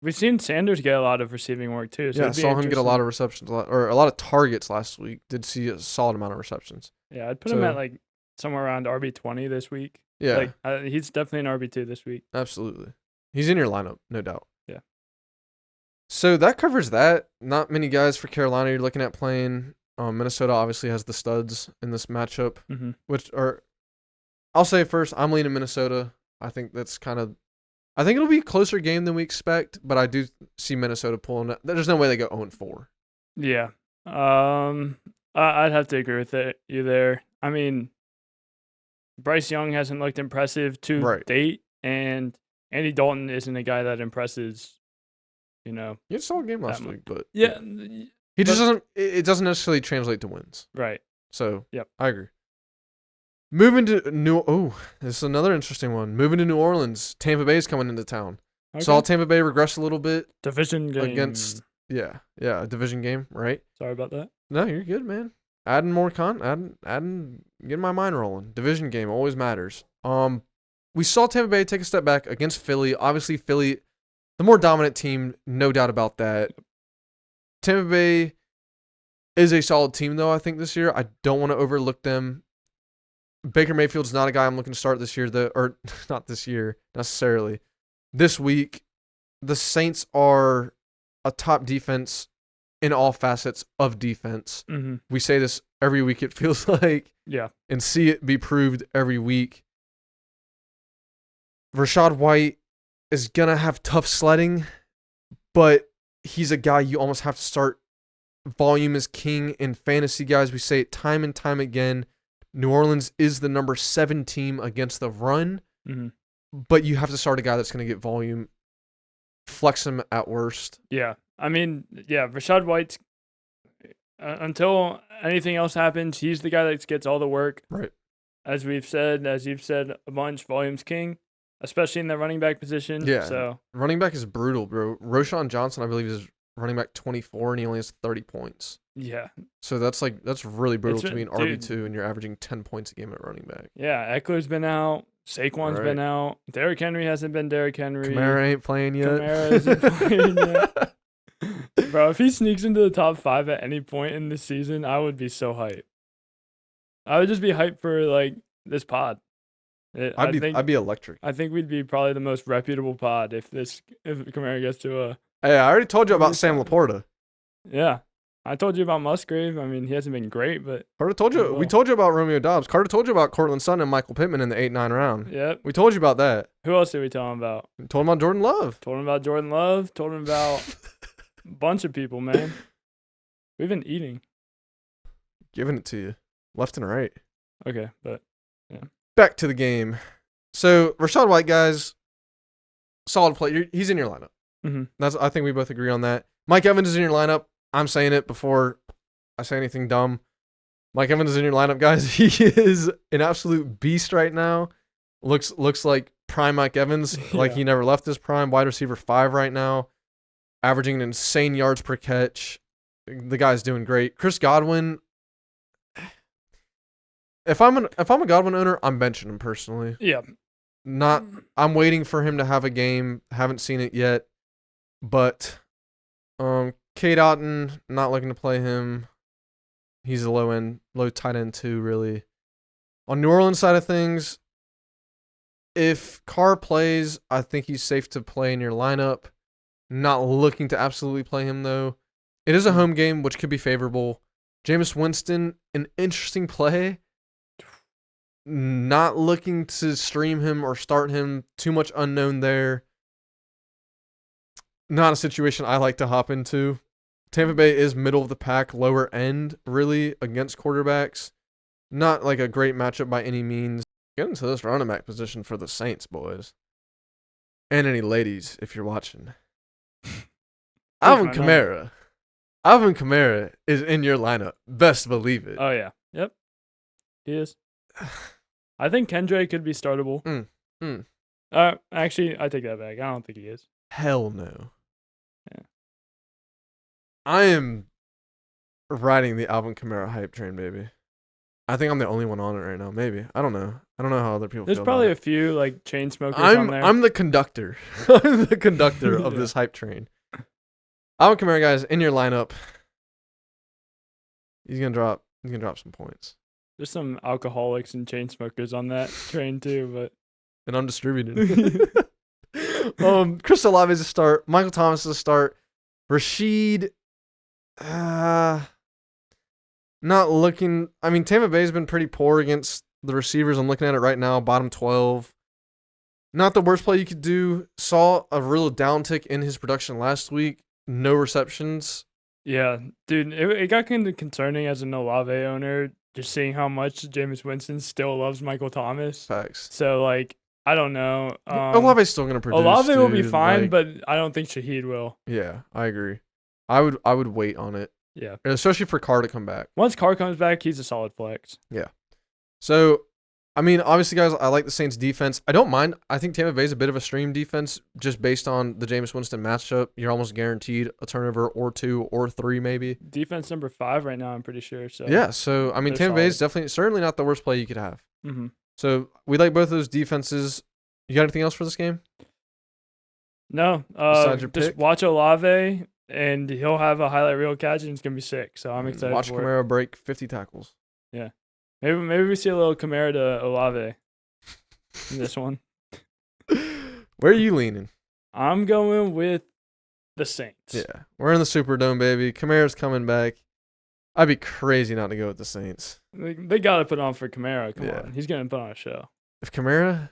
we've seen Sanders get a lot of receiving work too. So I saw him get a lot of receptions, or a lot of targets last week. Did see a solid amount of receptions. Yeah, I'd put him at like somewhere around RB20 this week. Yeah. Like he's definitely an RB2 this week. Absolutely. He's in your lineup, no doubt. Yeah. So that covers that. Not many guys for Carolina you're looking at playing. Minnesota obviously has the studs in this matchup, which are, I'll say first, I'm leaning Minnesota. I think it'll be a closer game than we expect, but I do see Minnesota pulling it. There's no way they go 0-4. Yeah. I'd have to agree with you there. I mean, Bryce Young hasn't looked impressive to date, and Andy Dalton isn't a guy that impresses, you know. He had a solid game last week, but yeah. He just doesn't. It doesn't necessarily translate to wins. Right. So, yep, I agree. Moving to this is another interesting one. Moving to New Orleans, Tampa Bay is coming into town. Okay. Saw Tampa Bay regress a little bit. Division game against a division game, right? Sorry about that. No, you're good, man. Adding more getting my mind rolling. Division game always matters. We saw Tampa Bay take a step back against Philly. Obviously, Philly, the more dominant team, no doubt about that. Tampa Bay is a solid team, though, I think, this year. I don't want to overlook them. Baker Mayfield's not a guy I'm looking to start this year, or not this year necessarily. This week, the Saints are a top defense in all facets of defense. We say this every week, it feels like. Yeah. And see it be proved every week. Rachaad White is going to have tough sledding, but he's a guy you almost have to start. Volume is king in fantasy, guys. We say it time and time again. New Orleans is the number 7 team against the run, but you have to start a guy that's going to get volume, flex him at worst. Yeah. I mean, Rachaad White's, until anything else happens, he's the guy that gets all the work. Right. As you've said a bunch, volume's king, especially in the running back position. Yeah. So running back is brutal, bro. Roschon Johnson, I believe, is running back 24, and he only has 30 points. Yeah. So that's really brutal to be an RB2, and you're averaging 10 points a game at running back. Yeah, Eckler's been out. Saquon's been out. Derrick Henry hasn't been Derrick Henry. Kamara ain't playing yet. Kamara isn't playing yet. Bro, if he sneaks into the top 5 at any point in this season, I would be so hyped. I would just be hyped for like this pod. I'd be electric. I think we'd be probably the most reputable pod if Kamara gets to a. Hey, I already told you about Sam Laporta. Yeah, I told you about Musgrave. I mean, he hasn't been great, but Carter told you. We told you about Romeo Doubs. Carter told you about Cortland Sutton and Michael Pittman in the 8-9 round. Yep. We told you about that. Who else did we tell him about? We told him about Jordan Love. Told him about Jordan Love. Told him about a bunch of people, man. We've been eating. Giving it to you, left and right. Okay, but yeah. Back to the game. So Rachaad White, guys, solid play. He's in your lineup. I think we both agree on that. Mike Evans is in your lineup. I'm saying it before I say anything dumb. Mike Evans is in your lineup, guys. He is an absolute beast right now. Looks like prime Mike Evans, like he never left his prime. Wide receiver 5 right now, averaging an insane yards per catch. The guy's doing great. Chris Godwin. If I'm a Godwin owner, I'm benching him personally. Yeah. I'm waiting for him to have a game. Haven't seen it yet. But Cade Otton, not looking to play him. He's a low tight end too, really. On New Orleans side of things, if Carr plays, I think he's safe to play in your lineup. Not looking to absolutely play him, though. It is a home game, which could be favorable. Jameis Winston, an interesting play. Not looking to stream him or start him. Too much unknown there. Not a situation I like to hop into. Tampa Bay is middle of the pack, lower end, really, against quarterbacks. Not like a great matchup by any means. Get into this running back position for the Saints, boys. And any ladies, if you're watching. Alvin Kamara is in your lineup. Best believe it. Oh, yeah. Yep. He is. I think Kendra could be startable. Actually, I take that back. I don't think he is. Hell no. Yeah. I am riding the Alvin Kamara hype train, baby. I think I'm the only one on it right now. Maybe. I don't know. I don't know how other people There's feel probably about a few like chain smokers on there. I'm the conductor. I'm the conductor of this hype train. Alvin Kamara, guys, in your lineup. He's gonna drop some points. There's some alcoholics and chain smokers on that train too, but And I'm distributing. Chris Olave is a start. Michael Thomas is a start. Rashid, not looking. I mean, Tampa Bay's been pretty poor against the receivers. I'm looking at it right now, bottom 12. Not the worst play you could do. Saw a real downtick in his production last week. No receptions. yeah, dude, it got kind of concerning as an Olave owner, just seeing how much Jameis Winston still loves Michael Thomas. Facts. So like, I don't know. Olave's still gonna produce. Olave will be dude. fine, Like, but I don't think Shaheed will. yeah, I agree. I would wait on it, Yeah. especially for Carr to come back. Once Carr comes back, he's a solid flex. So, I mean, obviously, guys, I like the Saints' defense. I don't mind. I think Tampa Bay's a bit of a stream defense just based on the Jameis Winston matchup. You're almost guaranteed a turnover or 2 or 3 maybe. Defense number 5 right now, I'm pretty sure. So Yeah, so, I mean, they're Tampa Bay's certainly not the worst play you could have. Mm-hmm. So, we like both of those defenses. You got anything else for this game? No, Besides your just pick? watch Olave, and he'll have a highlight reel catch, and it's gonna be sick. So I'm excited. Watch for it. Kamara break 50 tackles. Maybe we see a little Kamara to Olave in this one. Where are you leaning? I'm going with the Saints. Yeah, we're in the Superdome, baby. Kamara's coming back. I'd be crazy not to go with the Saints. They got to put on for Kamara. Come Yeah. on, he's gonna put on a show. If Kamara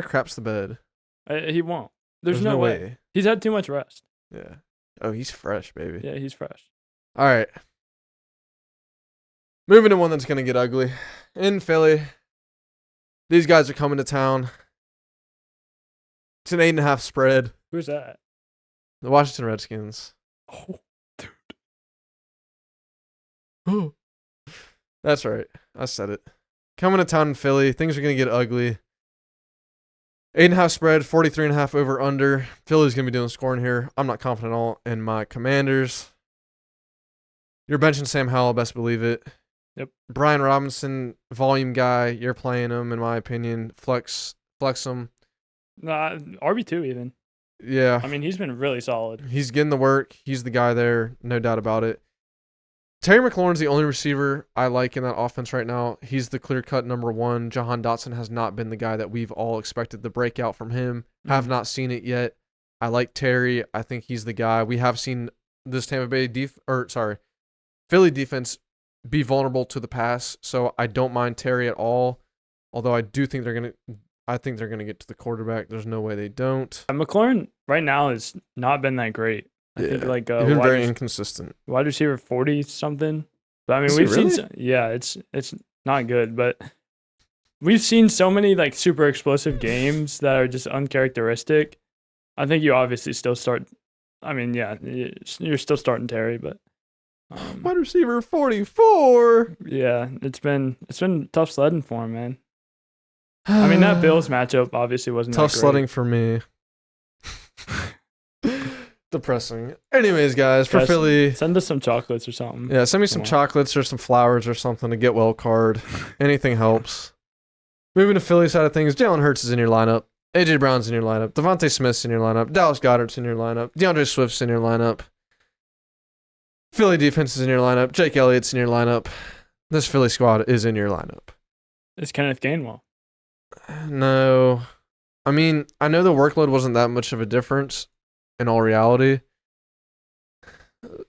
craps the bed, He won't. There's no way. He's had too much rest. Yeah. Oh, he's fresh, baby. Yeah, he's fresh. All right. Moving to one that's going to get ugly. In Philly, these guys are coming to town. It's an 8.5 spread. Who's that? The Washington Redskins. Oh, Oh. That's right. I said it. Coming to town in Philly. Things are going to get ugly. 8.5 spread, 43.5 over under. Philly's going to be doing scoring here. I'm not confident at all in my Commanders. You're benching Sam Howell, best believe it. Yep. Brian Robinson, volume guy. You're playing him, in my opinion. Flex him. RB2 even. Yeah. I mean, he's been really solid. He's getting the work. He's the guy there. No doubt about it. Terry McLaurin's the only receiver I like in that offense right now. He's the clear-cut number 1. Jahan Dotson has not been the guy that we've all expected the breakout from him. Have not seen it yet. I like Terry. I think he's the guy. We have seen this Tampa Bay Philly defense be vulnerable to the pass, so I don't mind Terry at all. Although I do think they're gonna get to the quarterback. There's no way they don't. McLaurin right now has not been that great. I think like he's been very inconsistent. Wide receiver 40 something. But I mean, Is we've he really? seen it's not good, but we've seen so many like super explosive games that are just uncharacteristic. I think you obviously still start. I mean, yeah, you're still starting Terry, but wide receiver 44. yeah, it's been tough sledding for him, man. I mean, that Bills matchup obviously wasn't tough that great. sledding for me. Depressing. Anyways, guys, for Philly, send us some chocolates or something. yeah, send me some Come on. chocolates or some flowers or something to get well card. Anything helps. Moving to Philly side of things, Jalen Hurts is in your lineup. AJ Brown's in your lineup. Devontae Smith's in your lineup. Dallas Goedert's in your lineup. DeAndre Swift's in your lineup. Philly defense is in your lineup. Jake Elliott's in your lineup. This Philly squad is in your lineup. It's Kenneth Gainwell. No. I mean, I know the workload wasn't that much of a difference in all reality.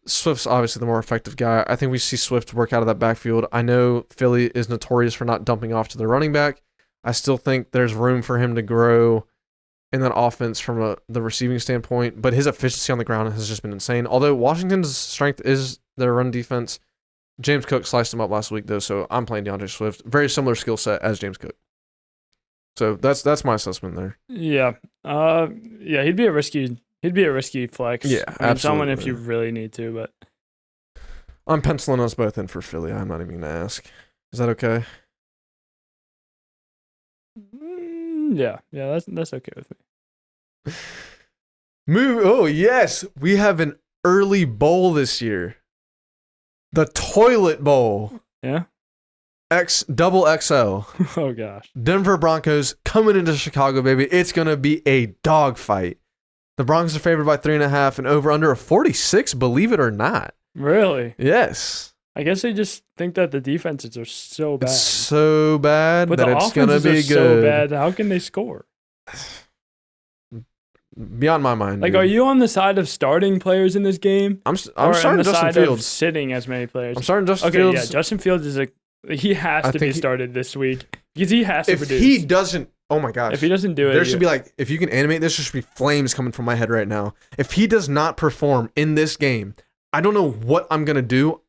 Swift's obviously the more effective guy. I think we see Swift work out of that backfield. I know Philly is notorious for not dumping off to the running back. I still think there's room for him to grow in that offense from the receiving standpoint, but his efficiency on the ground has just been insane. Although Washington's strength is their run defense, James Cook sliced him up last week, though, so I'm playing DeAndre Swift. Very similar skill set as James Cook. So that's my assessment there. Yeah. Yeah, he'd be a risky flex. Yeah, I mean, someone if absolutely. you really need to, but I'm penciling us both in for Philly. I'm not even going to ask. Is that okay? yeah, that's okay with me. Oh, yes. We have an early bowl this year. The Toilet Bowl. Yeah. Double XL. Oh gosh. Denver Broncos coming into Chicago, baby. It's gonna be a dogfight. The Broncos are favored by 3.5 and over under a 46. Believe it or not. Really? Yes. I guess they just think that the defenses are so bad. It's so bad but that the it's gonna offenses be are good. so bad. How can they score? Beyond my mind. Like, dude. are you on the side of starting players in this game? I'm or starting on the Justin side Fields. of sitting as many players? I'm starting Justin okay, Fields. yeah, Justin Fields he has to be started this week because he has to If produce. he doesn't, oh my gosh. If he doesn't do it, there should be like, if you can animate this, there should be flames coming from my head right now. If he does not perform in this game, I don't know what I'm gonna do.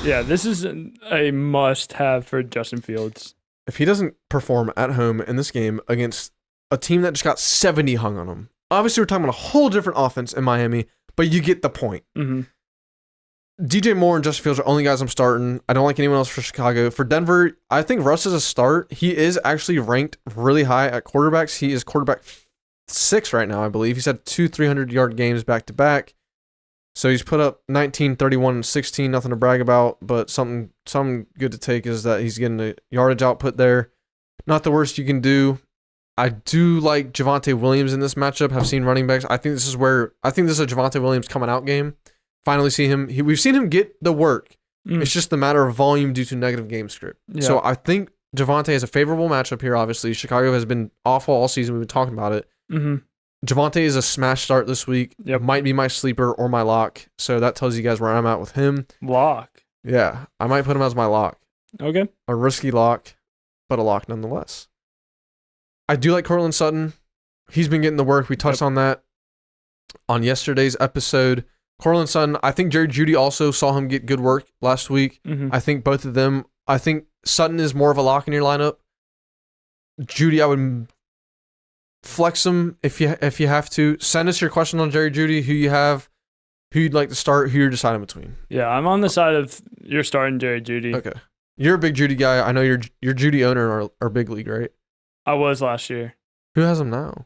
Yeah, this is a must-have for Justin Fields. If he doesn't perform at home in this game against a team that just got 70 hung on him, obviously we're talking about a whole different offense in Miami, but you get the point. Mm-hmm. DJ Moore and Justin Fields are only guys I'm starting. I don't like anyone else for Chicago. For Denver, I think Russ is a start. He is actually ranked really high at quarterbacks. He is quarterback 6 right now, I believe. He's had 2 300-yard games back-to-back. So he's put up 19, 31, and 16. Nothing to brag about, but something good to take is that he's getting a yardage output there. Not the worst you can do. I do like Javonte Williams in this matchup. Have seen running backs. I think this is a Javonte Williams coming out game. Finally see him. We've seen him get the work. It's just a matter of volume due to negative game script. Yeah. So I think Javonte has a favorable matchup here, obviously. Chicago has been awful all season. We've been talking about it. Mm-hmm. Javonte is a smash start this week. Yep. Might be my sleeper or my lock. So that tells you guys where I'm at with him. Lock. Yeah. I might put him as my lock. Okay. A risky lock, but a lock nonetheless. I do like Courtland Sutton. He's been getting the work. We touched on that on yesterday's episode. Courtland Sutton, I think Jerry Jeudy also saw him get good work last week. Mm-hmm. I think both of them, I think Sutton is more of a lock in your lineup. Jeudy, I would flex him if you have to. Send us your question on Jerry Jeudy, who you have, who you'd like to start, who you're deciding between. Yeah, I'm on the side of you're starting Jerry Jeudy. Okay. You're a big Jeudy guy. I know you're Jeudy owner in our big league, right? I was last year. Who has him now?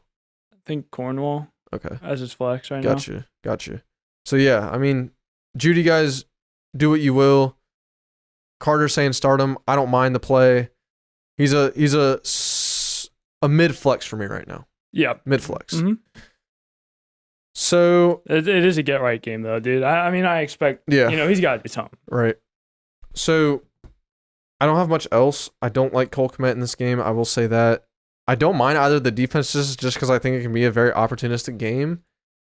I think Cornwall. Okay. As his flex right now. Gotcha. So yeah, I mean, Jeudy guys, do what you will. Carter's saying start him. I don't mind the play. He's a mid flex for me right now. Yeah, mid flex. Mm-hmm. So it is a get right game though, dude. I mean, I expect. Yeah. He's got to do something. Right. So I don't have much else. I don't like Cole Kmet in this game. I will say that. I don't mind either of the defenses just because I think it can be a very opportunistic game.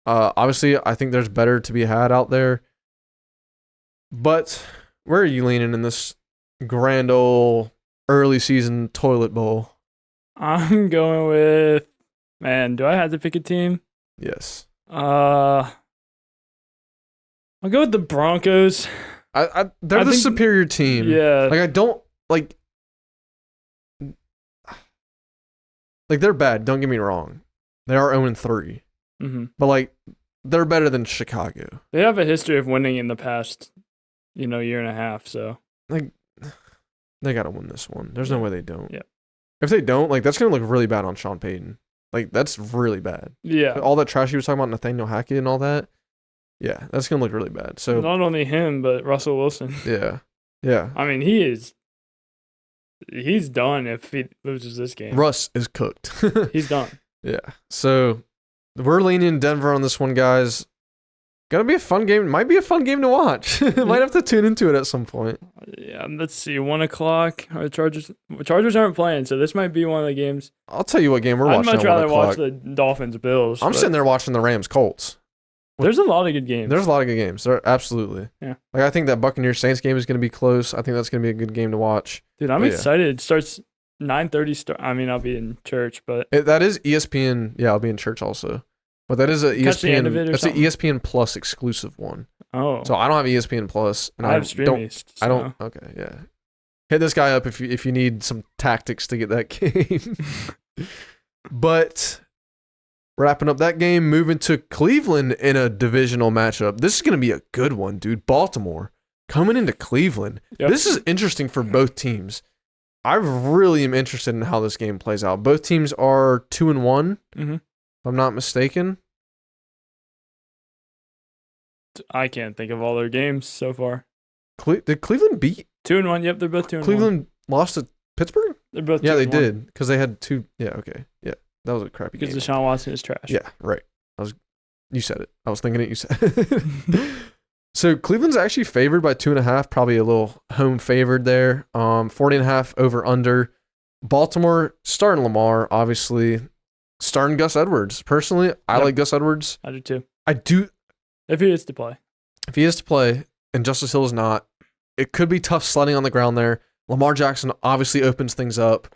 Obviously, I think there's better to be had out there. But where are you leaning in this grand old early season toilet bowl? I'm going with, man, do I have to pick a team? Yes. I'll go with the Broncos. They're the superior team. Yeah. Like I don't like they're bad, don't get me wrong. They are 0-3. Mm-hmm. But like they're better than Chicago. They have a history of winning in the past, year and a half, so like they gotta win this one. There's no way they don't. Yeah. If they don't, like that's gonna look really bad on Sean Payton. Like that's really bad. Yeah. All that trash he was talking about Nathaniel Hackett and all that. Yeah, that's gonna look really bad. So not only him, but Russell Wilson. Yeah. Yeah. I mean, he's done if he loses this game. Russ is cooked. He's done. Yeah. So we're leaning Denver on this one, guys. Gonna be a fun game. Might be a fun game to watch. Might have to tune into it at some point. Yeah, let's see. 1:00. Are the Chargers aren't playing, so this might be one of the games. I'll tell you what game we're watching. I'd much rather watch 1:00. the Dolphins Bills. I'm sitting there watching the Rams Colts. There's a lot of good games. There's a lot of good games. There absolutely. Yeah. Like I think that Buccaneers Saints game is gonna be close. I think that's gonna be a good game to watch. Dude, I'm excited. It starts 9:30. I mean, I'll be in church, but that is ESPN. Yeah, I'll be in church also. But that is a Catch the end of ESPN. it or That's an something? ESPN Plus exclusive one. Oh, So I don't have ESPN Plus, and I have Streamies. I don't. Okay, yeah. Hit this guy up if you need some tactics to get that game. But wrapping up that game, moving to Cleveland in a divisional matchup. This is going to be a good one, dude. Baltimore coming into Cleveland. Yep. This is interesting for both teams. I really am interested in how this game plays out. Both teams are 2-1, Mm-hmm. if I'm not mistaken. I can't think of all their games so far. Did Cleveland beat 2-1. Yep, they're both 2-1. Cleveland? Lost to Pittsburgh? They're both. Yeah, 2-1. they did because they had two. Yeah, okay, yeah, that was a crappy game. Because Deshaun Watson is trash. Yeah, right. You said it. I was thinking it. You said it. So Cleveland's actually favored by 2.5. Probably a little home favored there. 40.5 over under. Baltimore starting Lamar, obviously. Starting Gus Edwards. Personally, I like Gus Edwards. I do too. I do. If he is to play. If he is to play, and Justice Hill is not, it could be tough sledding on the ground there. Lamar Jackson obviously opens things up.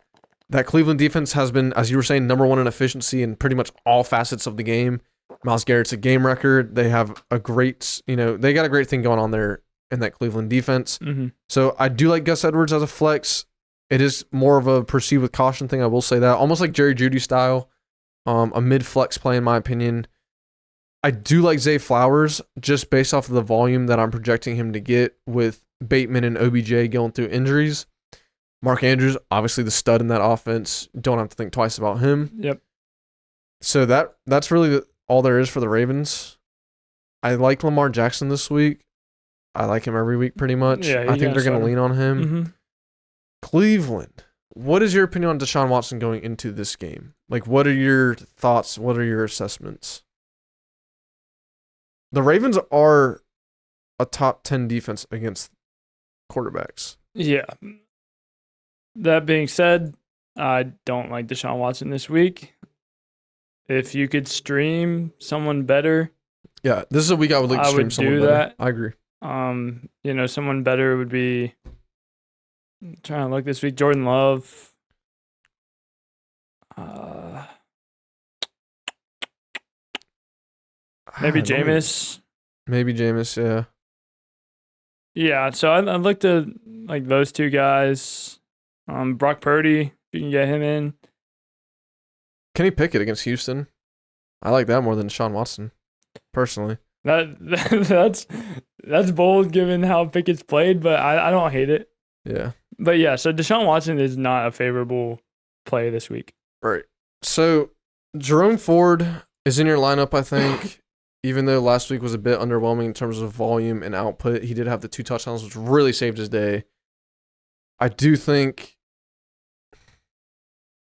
That Cleveland defense has been, as you were saying, number one in efficiency in pretty much all facets of the game. Myles Garrett's a game record. They have a great, they got a great thing going on there in that Cleveland defense. Mm-hmm. So I do like Gus Edwards as a flex. It is more of a proceed with caution thing. I will say that. Almost like Jerry Jeudy style. A mid-flex play, in my opinion. I do like Zay Flowers just based off of the volume that I'm projecting him to get with Bateman and OBJ going through injuries. Mark Andrews, obviously the stud in that offense. Don't have to think twice about him. Yep. So that's really all there is for the Ravens. I like Lamar Jackson this week. I like him every week pretty much. Yeah, I think they're going to lean on him. Mm-hmm. Cleveland. What is your opinion on Deshaun Watson going into this game? Like, what are your thoughts? What are your assessments? The Ravens are a top 10 defense against quarterbacks. Yeah. That being said, I don't like Deshaun Watson this week. If you could stream someone better. Yeah, this is a week I would like to stream someone better. That. I agree. Someone better would be, I'm trying to look this week, Jordan Love. Maybe Jameis. Maybe Jameis, yeah. Yeah, so I looked at like those two guys. Brock Purdy, if you can get him in. Kenny Pickett against Houston. I like that more than Deshaun Watson, personally. That's bold given how Pickett's played, but I don't hate it. Yeah. But yeah, so Deshaun Watson is not a favorable play this week. Right. So Jerome Ford is in your lineup, I think. Even though last week was a bit underwhelming in terms of volume and output, he did have the 2 touchdowns, which really saved his day. I do think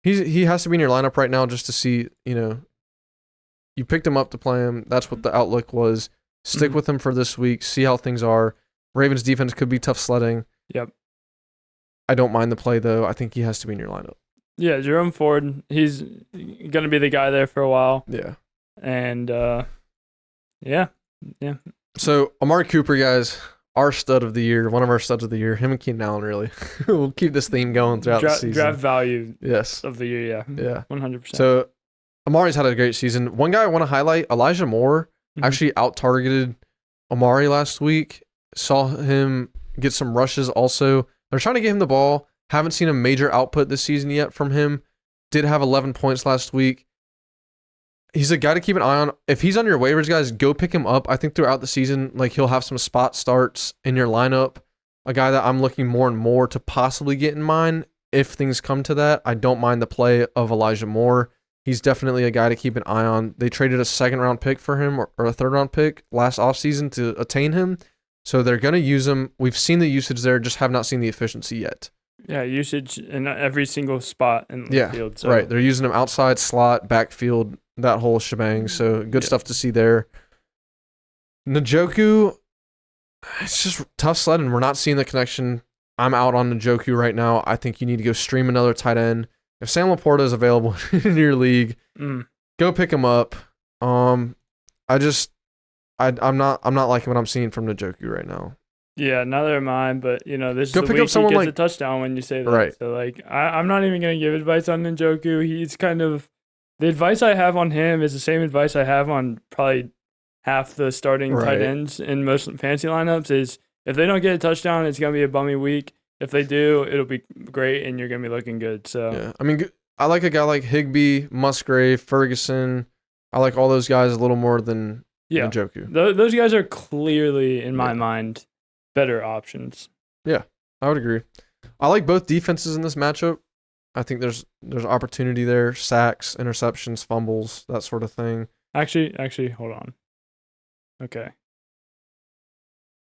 he has to be in your lineup right now just to see, you picked him up to play him. That's what the outlook was. Stick with him for this week. See how things are. Ravens defense could be tough sledding. Yep. I don't mind the play, though. I think he has to be in your lineup. Yeah, Jerome Ford, he's going to be the guy there for a while. Yeah. And, yeah. So, Amari Cooper, guys, our stud of the year, one of our studs of the year, him and Keenan Allen, really. We'll keep this theme going throughout the season. Draft value yes. of the year, yeah. Yeah. 100%. So, Amari's had a great season. One guy I want to highlight, Elijah Moore, actually out-targeted Amari last week. Saw him get some rushes also. They're trying to get him the ball. Haven't seen a major output this season yet from him. Did have 11 points last week. He's a guy to keep an eye on. If he's on your waivers, guys, go pick him up. I think throughout the season, he'll have some spot starts in your lineup. A guy that I'm looking more and more to possibly get in mind if things come to that. I don't mind the play of Elijah Moore. He's definitely a guy to keep an eye on. They traded a 2nd-round pick for him or a 3rd-round pick last offseason to attain him. So they're going to use him. We've seen the usage there, just have not seen the efficiency yet. Yeah, usage in every single spot in the field. So. Right. They're using him outside, slot, backfield, that whole shebang. So good stuff to see there. Njoku, it's just tough sledding. We're not seeing the connection. I'm out on Njoku right now. I think you need to go stream another tight end. If Sam Laporta is available in your league, go pick him up. I'm not liking what I'm seeing from Njoku right now. Yeah, neither am I, but this go is the pick week up someone he gets a touchdown when you say that. Right. So I'm not even gonna give advice on Njoku. He's kind of the advice I have on him is the same advice I have on probably half the starting tight ends in most fantasy lineups. Is if they don't get a touchdown, it's gonna be a bummy week. If they do, it'll be great, and you're gonna be looking good. So yeah, I mean, I like a guy like Higbee, Musgrave, Ferguson. I like all those guys a little more than Njoku. Those guys are clearly, in my mind, better options. Yeah, I would agree. I like both defenses in this matchup. I think there's opportunity there. Sacks, interceptions, fumbles, that sort of thing. Actually, hold on. Okay.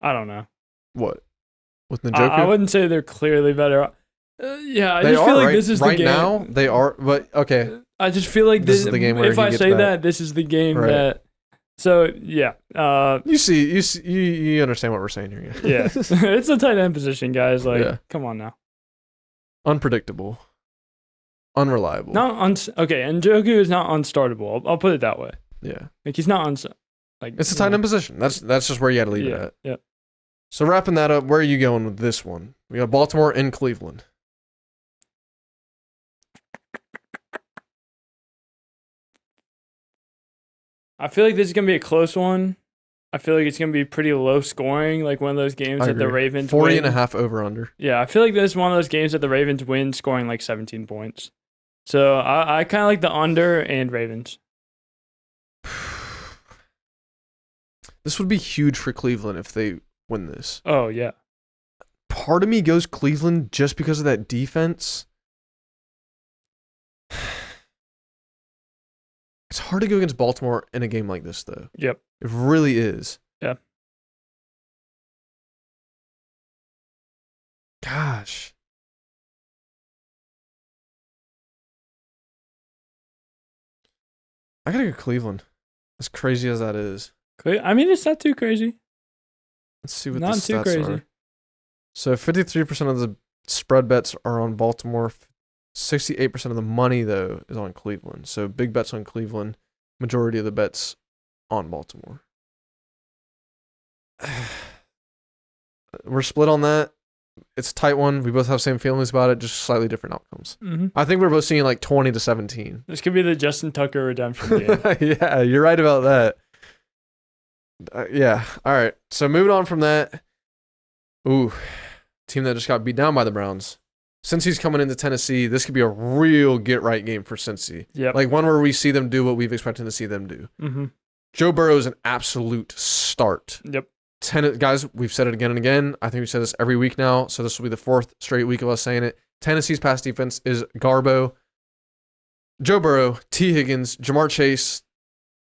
I don't know. What? With Njoku? I wouldn't say they're clearly better. Yeah, I they just feel like right, this is the game. Right now, they are, but okay. I just feel like this is the game where if I say that, this is the game that. So, yeah. You understand what we're saying here. Yeah. It's a tight end position, guys. Like, come on now. Unpredictable. Unreliable. Okay, Njoku is not unstartable. I'll put it that way. Yeah. Like, he's not it's a tight end position. That's just where you got to leave it at. Yeah. So wrapping that up, where are you going with this one? We got Baltimore and Cleveland. I feel like this is going to be a close one. I feel like it's going to be pretty low scoring, like one of those games that the Ravens 40.5 over under. Yeah, I feel like this is one of those games that the Ravens win scoring like 17 points. So I kind of like the under and Ravens. This would be huge for Cleveland if they win this. Oh, yeah. Part of me goes Cleveland just because of that defense. It's hard to go against Baltimore in a game like this, though. Yep. It really is. Yeah. Gosh. I gotta go Cleveland. As crazy as that is. I mean, it's not too crazy. Let's see what not the too stats crazy. are. So 53% of the spread bets are on Baltimore. 68% of the money, though, is on Cleveland. So big bets on Cleveland. Majority of the bets on Baltimore. We're split on that. It's a tight one. We both have same feelings about it, just slightly different outcomes. Mm-hmm. I think we're both seeing like 20-17. This could be the Justin Tucker redemption game. Yeah, you're right about that. Yeah. All right. So moving on from that. Ooh, team that just got beat down by the Browns. Cincy's coming into Tennessee. This could be a real get-right game for Cincy. Yep. Like one where we see them do what we've expected to see them do. Mm-hmm. Joe Burrow is an absolute start. Yep. Guys, we've said it again and again. I think we've said this every week now, so this will be the fourth straight week of us saying it. Tennessee's pass defense is Garbo, Joe Burrow, T. Higgins, Jamar Chase,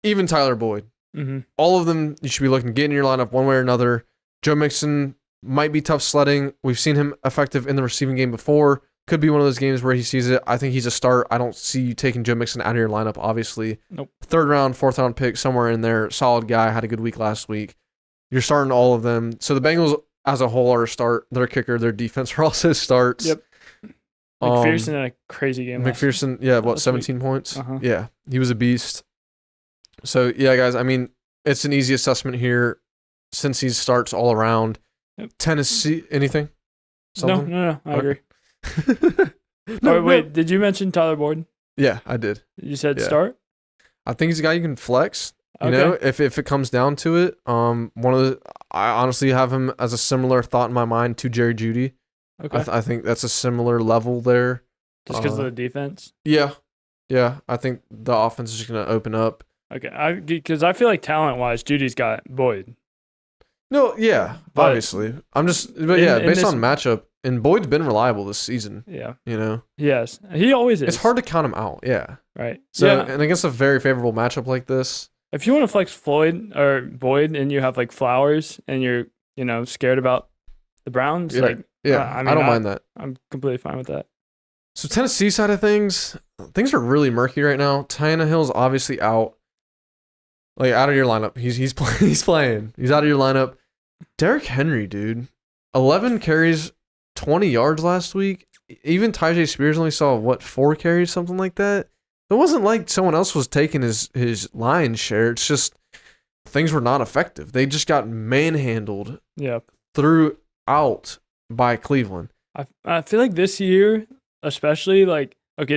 even Tyler Boyd. Mm-hmm. All of them you should be looking to get in your lineup one way or another. Joe Mixon might be tough sledding. We've seen him effective in the receiving game before. Could be one of those games where he sees it. I think he's a start. I don't see you taking Joe Mixon out of your lineup, obviously. Nope. 3rd round, 4th round pick, somewhere in there. Solid guy. Had a good week last week. You're starting all of them. So the Bengals as a whole are a start. Their kicker, their defense are also starts. Yep. McPherson had a crazy game. McPherson, 17 points? Uh-huh. Yeah, he was a beast. So, yeah, guys, I mean, it's an easy assessment here since he starts all around. Yep. Tennessee, anything? Something? No, I agree. Wait, did you mention Tyler Boyd? Yeah, I did. You said start? I think he's a guy you can flex. You know, if it comes down to it, I honestly have him as a similar thought in my mind to Jerry Jeudy. Okay. I think that's a similar level there. Just because of the defense? Yeah. I think the offense is just going to open up. Okay, because I feel like talent-wise, Judy's got Boyd. No, yeah, But obviously. Based on matchup, and Boyd's been reliable this season. Yeah. You know? Yes, he always is. It's hard to count him out, yeah. Right. So, and against a very favorable matchup like this. If you want to flex Floyd or Boyd and you have like Flowers and you're, scared about the Browns, I don't mind that. I'm completely fine with that. So Tennessee side of things are really murky right now. Tannehill's obviously out. Like out of your lineup. He's playing. He's out of your lineup. Derrick Henry, dude. 11 carries, 20 yards last week. Even Tyjae Spears only saw 4 carries, something like that. It wasn't like someone else was taking his lion's share. It's just things were not effective. They just got manhandled throughout by Cleveland. I feel like this year, especially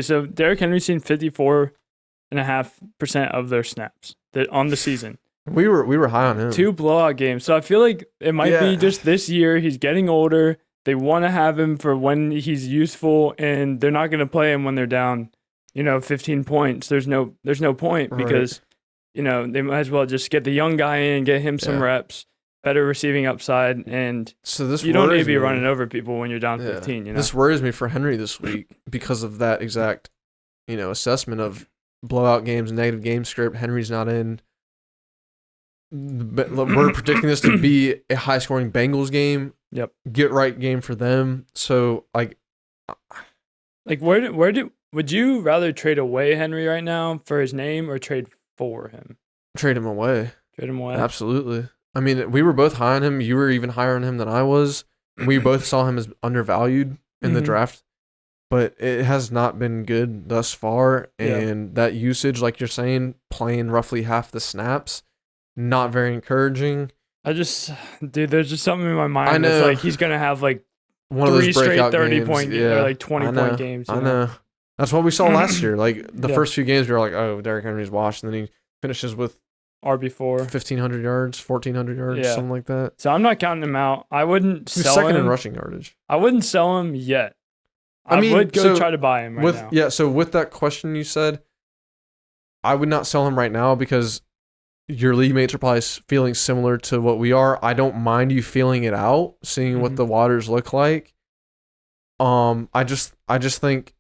so Derrick Henry's seen 54.5% of their snaps on the season. We were high on him. 2 blowout games. So I feel like it might be just this year. He's getting older. They want to have him for when he's useful, and they're not going to play him when they're down 15 points. There's no point because, they might as well just get the young guy in, get him some reps, better receiving upside, and so this you don't need to be running over people when you're down 15. This worries me for Henry this week because of that exact, assessment of blowout games, negative game script. Henry's not in. we're predicting this to be a high-scoring Bengals game. Yep. Get right game for them. So would you rather trade away Henry right now for his name or trade for him? Trade him away. Trade him away. Absolutely. I mean, we were both high on him. You were even higher on him than I was. We both saw him as undervalued in the draft, but it has not been good thus far. And that usage, like you're saying, playing roughly half the snaps, not very encouraging. There's just something in my mind. I know. That's like he's gonna have like one of those straight breakout 30-point games. or like 20-point games. I know. That's what we saw last year. Like the Yeah. first few games, we were like, "Oh, Derrick Henry's washed," and then he finishes with RB4, 1,500 yards, 1,400 yards, something like that. So I'm not counting him out. I wouldn't He's sell second him. in rushing yardage. I wouldn't sell him yet. I mean, would go so try to buy him right now. Yeah, so with that question you said, I would not sell him right now because your league mates are probably feeling similar to what we are. I don't mind you feeling it out, seeing what the waters look like. I just think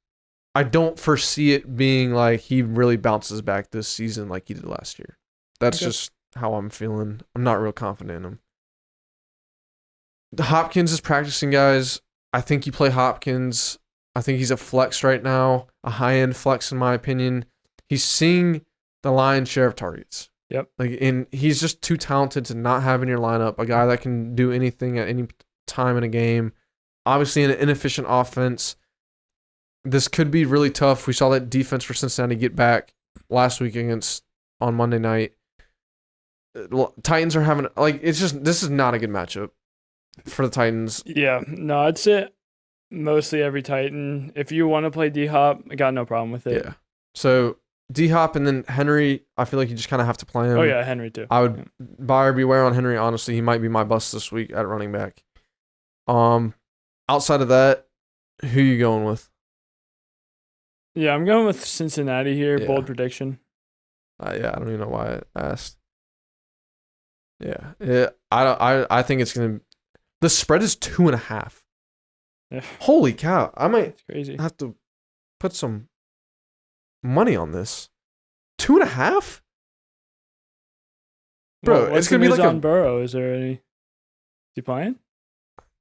I don't foresee it being like he really bounces back this season like he did last year. That's just how I'm feeling. I'm not real confident in him. Hopkins is practicing, guys. I think you play Hopkins. I think he's a flex right now, a high-end flex in my opinion. He's seeing the lion's share of targets. Yep. And he's just too talented to not have in your lineup a guy that can do anything at any time in a game. Obviously, in an inefficient offense, this could be really tough. We saw that defense for Cincinnati get back last week on Monday night. Titans are having this is not a good matchup for the Titans. Yeah, no, I'd say mostly every Titan. If you want to play D-Hop, I got no problem with it. Yeah. So D-Hop and then Henry, I feel like you just kind of have to play him. Oh, yeah, Henry too. I would buyer beware on Henry, honestly. He might be my bust this week at running back. Outside of that, who you going with? Yeah, I'm going with Cincinnati here. Yeah. Bold prediction. I don't even know why I asked. Yeah. I think it's going to... The spread is 2.5. Yeah. Holy cow. I might It's crazy. have to put some money on this. 2.5? Bro, what's it's going to be like on Burrow? Is there any... Is he playing?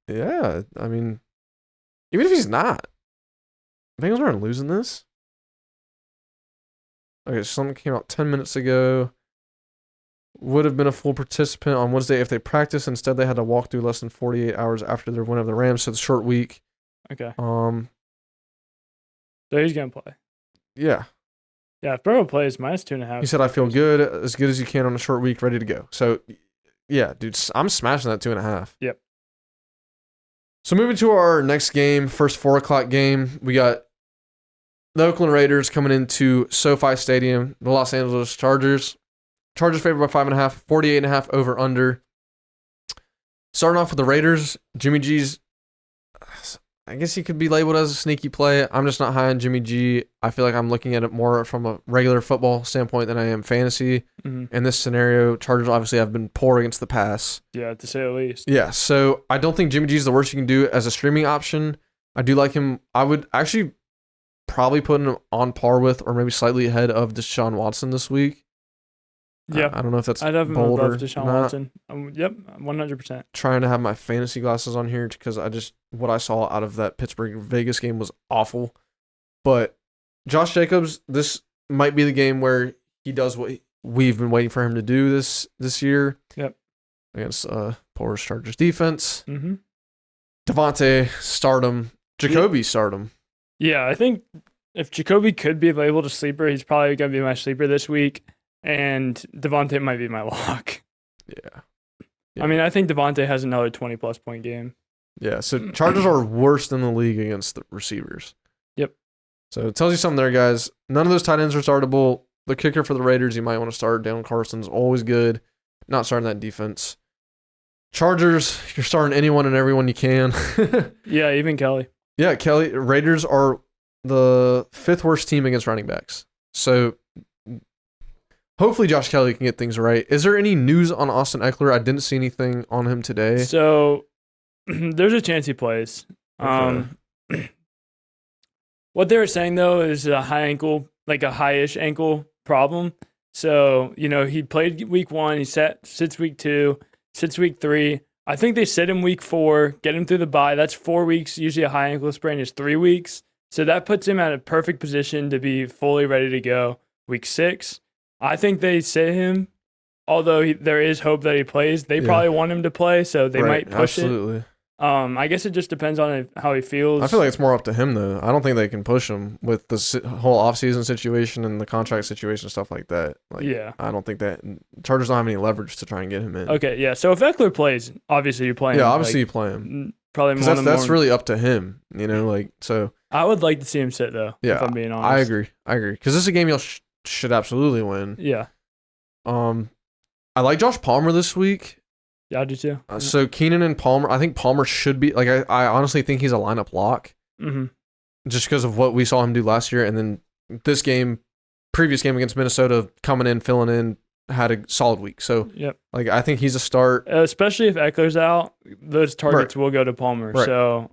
Yeah, I mean, even if he's not, Bengals aren't losing this. Okay, something came out 10 minutes ago. Would have been a full participant on Wednesday if they practiced. Instead, they had to walk through less than 48 hours after their win over the Rams, so it's a short week. Okay. So he's going to play. Yeah. Yeah, if Burrow plays, minus 2.5. He said, I feel good as you can on a short week, ready to go. So, yeah, dude, I'm smashing that 2.5. Yep. So moving to our next game, first 4 o'clock game, we got the Oakland Raiders coming into SoFi Stadium, the Los Angeles Chargers. Chargers favored by 5.5, 48.5 over under. Starting off with the Raiders, Jimmy G's, I guess he could be labeled as a sneaky play. I'm just not high on Jimmy G. I feel like I'm looking at it more from a regular football standpoint than I am fantasy. Mm-hmm. In this scenario, Chargers obviously have been poor against the pass. Yeah, to say the least. Yeah, so I don't think Jimmy G is the worst you can do as a streaming option. I do like him. I would actually probably put him on par with or maybe slightly ahead of Deshaun Watson this week. Yeah. I don't know if that's I'd have him bold above or Deshaun not. Watson. Yep, 100%. Trying to have my fantasy glasses on here because what I saw out of that Pittsburgh-Vegas game was awful. But Josh Jacobs, this might be the game where he does what we've been waiting for him to do this year. Yep. Against poor Chargers defense. Mm-hmm. Devontae, stardom. Jacoby, stardom. Yeah, I think if Jacoby could be labeled a sleeper, he's probably going to be my sleeper this week. And Devontae might be my lock. Yeah. I mean, I think Devontae has another 20-plus point game. Yeah, so Chargers are worst in the league against the receivers. Yep. So it tells you something there, guys. None of those tight ends are startable. The kicker for the Raiders, you might want to start. Daniel Carson's always good. Not starting that defense. Chargers, you're starting anyone and everyone you can. Yeah, even Kelly. Yeah, Kelly. Raiders are the 5th worst team against running backs. So hopefully Josh Kelly can get things right. Is there any news on Austin Eckler? I didn't see anything on him today. So there's a chance he plays. Okay. What they were saying, though, is a high ankle, like a high-ish ankle problem. So, he played week 1. He sits week 2, sits week 3. I think they sit him week 4, get him through the bye. That's 4 weeks. Usually a high ankle sprain is 3 weeks. So that puts him at a perfect position to be fully ready to go week 6. I think they sit him, although there is hope that he plays. They probably want him to play, so they might push it. I guess it just depends on how he feels. I feel like it's more up to him, though. I don't think they can push him with the whole offseason situation and the contract situation, stuff like that. I don't think that Chargers don't have any leverage to try and get him in. Okay, yeah. So if Eckler plays, obviously you play him. Yeah, obviously you play him. Probably more. That's really up to him, so. I would like to see him sit, though, if I'm being honest. I agree. Because this is a game should absolutely win. Yeah. I like Josh Palmer this week. Yeah, I do too. So Keenan and Palmer, I think Palmer should be, I honestly think he's a lineup lock. Mm-hmm. Just because of what we saw him do last year. And then this game, previous game against Minnesota, coming in, filling in, had a solid week. So, I think he's a start. Especially if Eckler's out, those targets will go to Palmer. Right. So,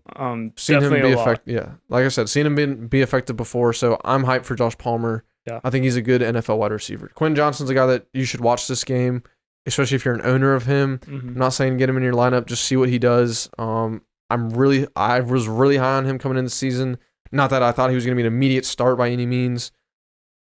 seen him be effective. Yeah. Like I said, seen him be effective before. So, I'm hyped for Josh Palmer. Yeah. I think he's a good NFL wide receiver. Quinn Johnson's a guy that you should watch this game, especially if you're an owner of him. Mm-hmm. I'm not saying get him in your lineup, just see what he does. I was really high on him coming into the season. Not that I thought he was going to be an immediate start by any means,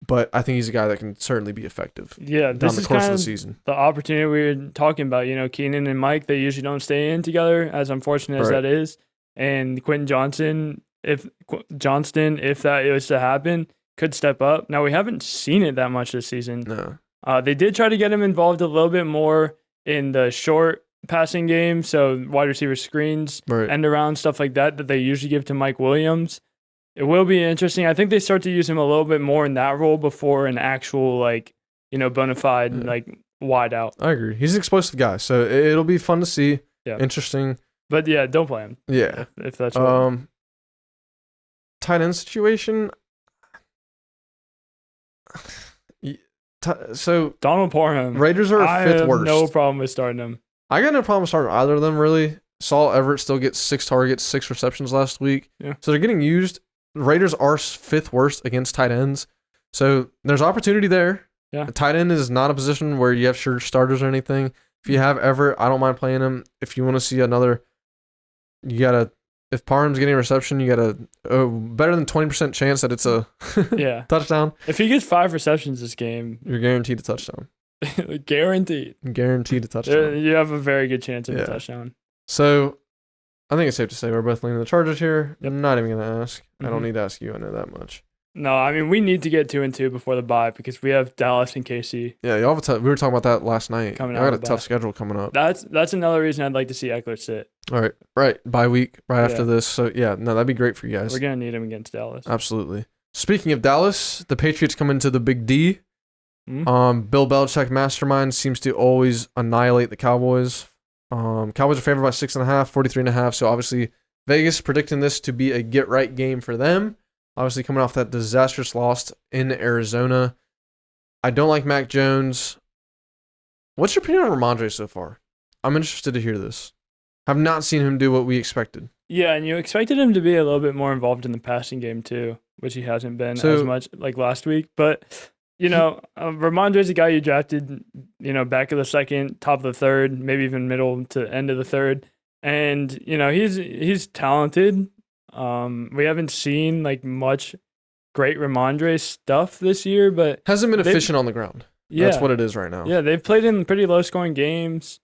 but I think he's a guy that can certainly be effective. Yeah, down the course of the season. The opportunity we were talking about, Keenan and Mike, they usually don't stay in together, as unfortunate as that is. And Quentin Johnston, if that was to happen, could step up. Now, we haven't seen it that much this season. No. They did try to get him involved a little bit more in the short passing game, so wide receiver screens, end around, stuff like that they usually give to Mike Williams. It will be interesting. I think they start to use him a little bit more in that role before an actual, bona fide, wide out. I agree. He's an explosive guy, so it'll be fun to see. Yeah. Interesting. But, yeah, don't play him. Yeah. If that's what... Tight end situation... So Donald Parham. Raiders are fifth worst. I have no problem with starting him. I got no problem starting either of them, really. Saul Everett still gets 6 targets, 6 receptions last week. Yeah. So they're getting used. Raiders are fifth worst against tight ends. So there's opportunity there. Yeah. A tight end is not a position where you have sure starters or anything. If you have Everett, I don't mind playing him. If you want to see another, if Parham's getting a reception, you got a better than 20% chance that it's a touchdown. If he gets 5 receptions this game, you're guaranteed a touchdown. Guaranteed a touchdown. You have a very good chance of a touchdown. So I think it's safe to say we're both leaning the Chargers here. Yep. I'm not even going to ask. Mm-hmm. I don't need to ask you. I know that much. No, I mean, we need to get 2-2 before the bye because we have Dallas and KC. Yeah, y'all have we were talking about that last night. I got a tough schedule coming up. That's another reason I'd like to see Eckler sit. All right. Right. Bye week after this. So, that'd be great for you guys. We're going to need him against Dallas. Absolutely. Speaking of Dallas, the Patriots come into the Big D. Mm-hmm. Bill Belichick mastermind seems to always annihilate the Cowboys. Cowboys are favored by 6.5, 43.5. So, obviously, Vegas predicting this to be a get-right game for them. Obviously, coming off that disastrous loss in Arizona. I don't like Mac Jones. What's your opinion on Ramondre so far? I'm interested to hear this. Have not seen him do what we expected. Yeah, and you expected him to be a little bit more involved in the passing game too, which he hasn't been as much like last week. But, Ramondre's a guy you drafted, back of the second, top of the third, maybe even middle to end of the third. And, he's talented. We haven't seen much great Ramondre stuff this year, but hasn't been efficient on the ground. Yeah, that's what it is right now. Yeah, they've played in pretty low scoring games.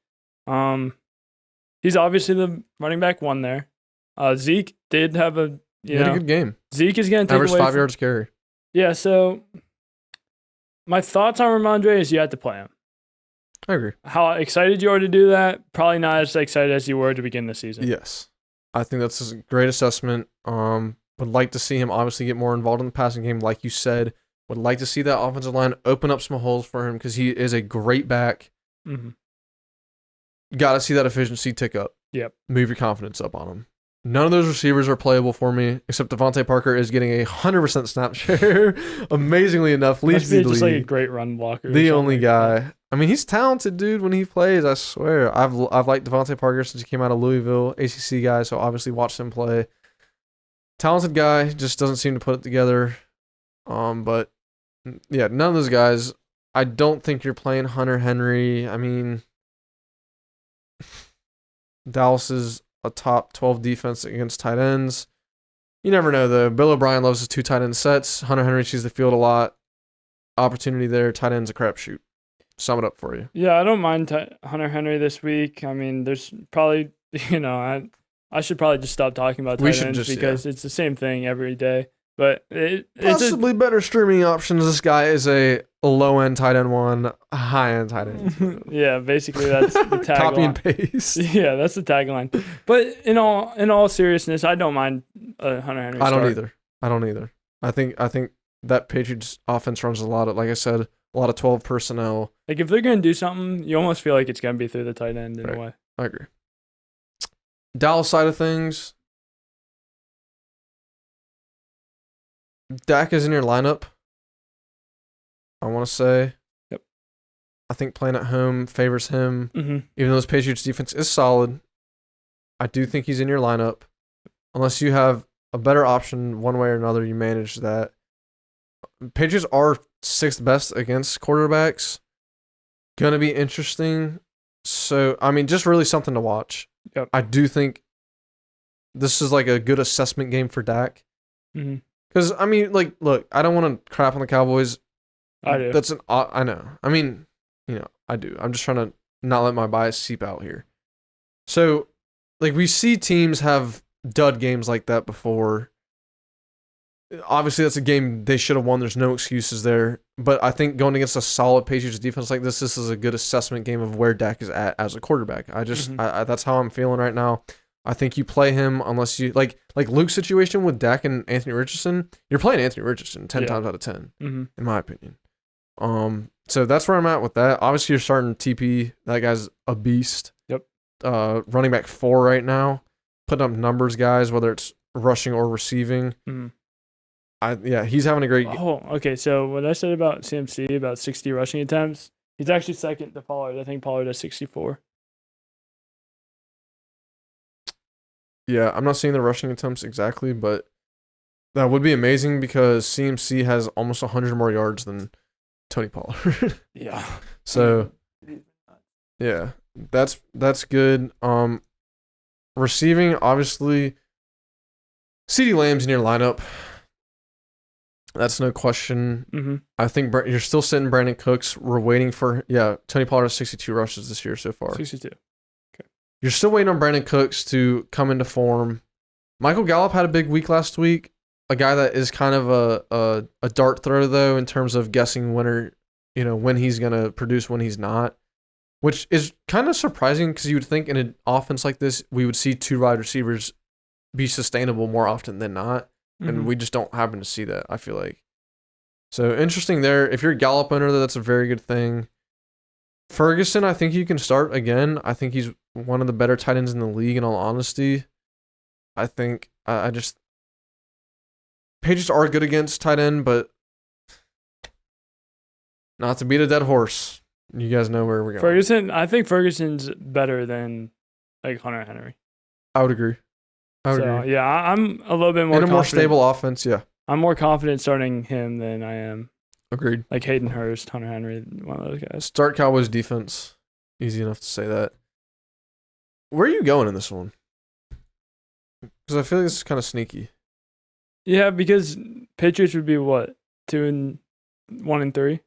He's obviously the running back 1 there. Zeke did have a good game. Zeke is going to take average away 5 yards carry. Yeah, so my thoughts on Ramondre is you have to play him. I agree. How excited you are to do that? Probably not as excited as you were to begin the season. Yes. I think that's a great assessment. Would like to see him obviously get more involved in the passing game, like you said. Would like to see that offensive line open up some holes for him because he is a great back. Mm-hmm. Got to see that efficiency tick up. Yep. Move your confidence up on him. None of those receivers are playable for me, except Devontae Parker is getting a 100% snap share. Amazingly enough, leads the just league. Like a great run blocker. The only guy. I mean, he's talented, dude. When he plays, I swear. I've liked Devontae Parker since he came out of Louisville, ACC guy. So obviously watched him play. Talented guy, just doesn't seem to put it together. But yeah, none of those guys I don't think you're playing Hunter Henry. I mean, Dallas is a top 12 defense against tight ends. You never know, though. Bill O'Brien loves his 2 tight end sets. Hunter Henry sees the field a lot. Opportunity there. Tight end's a crapshoot. Sum it up for you. Yeah, I don't mind Hunter Henry this week. I mean, there's probably, I should probably just stop talking about tight ends because it's the same thing every day. But it's possibly better streaming options. This guy is a low-end tight end one, a high-end tight end. Yeah, basically that's the tagline. Copy and paste. Yeah, that's the tagline. But in all seriousness, I don't mind Hunter Henry. I don't either. I think that Patriots offense runs a lot of, like I said, a lot of 12 personnel. Like if they're gonna do something, you almost feel like it's gonna be through the tight end in a way. I agree. Dallas side of things. Dak is in your lineup. I want to say. Yep. I think playing at home favors him. Mm-hmm. Even though this Patriots defense is solid, I do think he's in your lineup. Unless you have a better option one way or another, you manage that. Patriots are 6th best against quarterbacks. Gonna be interesting. So, I mean, just really something to watch. Yep. I do think this is like a good assessment game for Dak. Mm-hmm. Because, I mean, like, look, I don't want to crap on the Cowboys. I do. I know. I mean, I do. I'm just trying to not let my bias seep out here. So, like, we see teams have dud games like that before. Obviously, that's a game they should have won. There's no excuses there. But I think going against a solid Patriots defense like this is a good assessment game of where Dak is at as a quarterback. That's how I'm feeling right now. I think you play him unless you like Luke's situation with Dak and Anthony Richardson. You're playing Anthony Richardson 10 times out of 10, in my opinion. So that's where I'm at with that. Obviously, you're starting TP. That guy's a beast. Yep. Running back 4 right now, putting up numbers, guys, whether it's rushing or receiving. Mm-hmm. He's having a great. Oh, okay. So what I said about CMC about 60 rushing attempts, he's actually second to Pollard. I think Pollard has 64. Yeah, I'm not seeing the rushing attempts exactly, but that would be amazing because CMC has almost 100 more yards than Tony Pollard. Yeah. So, yeah, that's good. Receiving, obviously, CeeDee Lamb's in your lineup. That's no question. Mm-hmm. I think you're still sitting Brandon Cooks. We're waiting for, Tony Pollard has 62 rushes this year so far. 62. You're still waiting on Brandon Cooks to come into form. Michael Gallup had a big week last week. A guy that is kind of a dart throw, though, in terms of guessing when he's going to produce, when he's not. Which is kind of surprising because you would think in an offense like this, we would see 2 wide receivers be sustainable more often than not. Mm-hmm. And we just don't happen to see that, I feel like. So, interesting there. If you're a Gallup owner, that's a very good thing. Ferguson, I think you can start again. I think he's one of the better tight ends in the league, in all honesty. I think Patriots are good against tight end, but not to beat a dead horse. You guys know where we're going. I think Ferguson's better than like Hunter Henry. I would agree. Agree. Yeah, I'm a little bit more confident. More stable offense, yeah. I'm more confident starting him than I am. Agreed. Like Hayden Hurst, Hunter Henry, one of those guys. Start Cowboys defense. Easy enough to say that. Where are you going in this one? Because I feel like this is kind of sneaky. Yeah, because Patriots would be what? 1-3?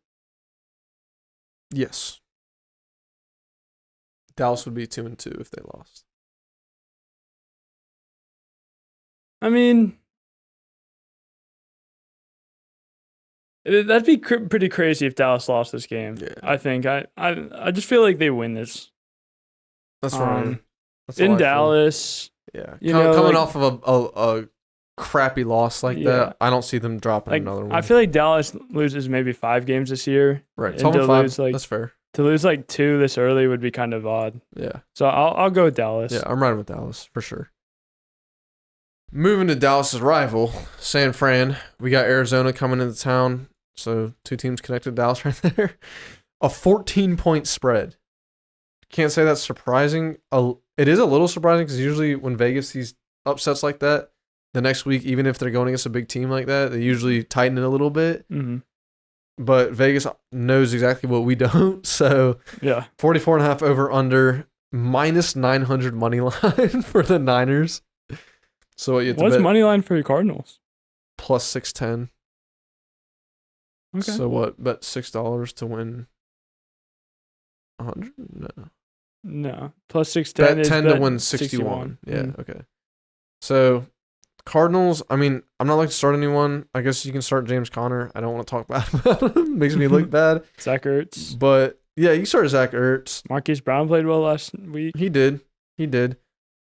Yes. Dallas would be 2-2 if they lost. I mean, that'd be pretty crazy if Dallas lost this game. Yeah. I think I just feel like they win this. That's right. In Dallas. Yeah. Coming off of a crappy loss like that, I don't see them dropping another one. I feel like Dallas loses maybe 5 games this year. Right. 12-5. That's fair. To lose 2 this early would be kind of odd. Yeah. So I'll go with Dallas. Yeah, I'm riding with Dallas for sure. Moving to Dallas's rival, San Fran. We got Arizona coming into town. So 2 teams connected to Dallas right there. A 14-point spread. Can't say that's surprising. It is a little surprising because usually when Vegas sees upsets like that, the next week, even if they're going against a big team like that, they usually tighten it a little bit. Mm-hmm. but Vegas knows exactly what we don't. So Yeah. 44.5 over under, minus 900 money line for the Niners. So what you have to What's bet? money line for your Cardinals? Plus 610. Okay. So what? Bet $6 to win 100? No. No. Plus 610 Bet is 10 bet to win 61. Yeah, Mm. okay. So Cardinals, I mean, I'm not like to start anyone. I guess you can start James Conner. I don't want to talk bad about him. Makes me look bad. Zach Ertz. But yeah, you can start Zach Ertz. Marquise Brown played well last week. He did.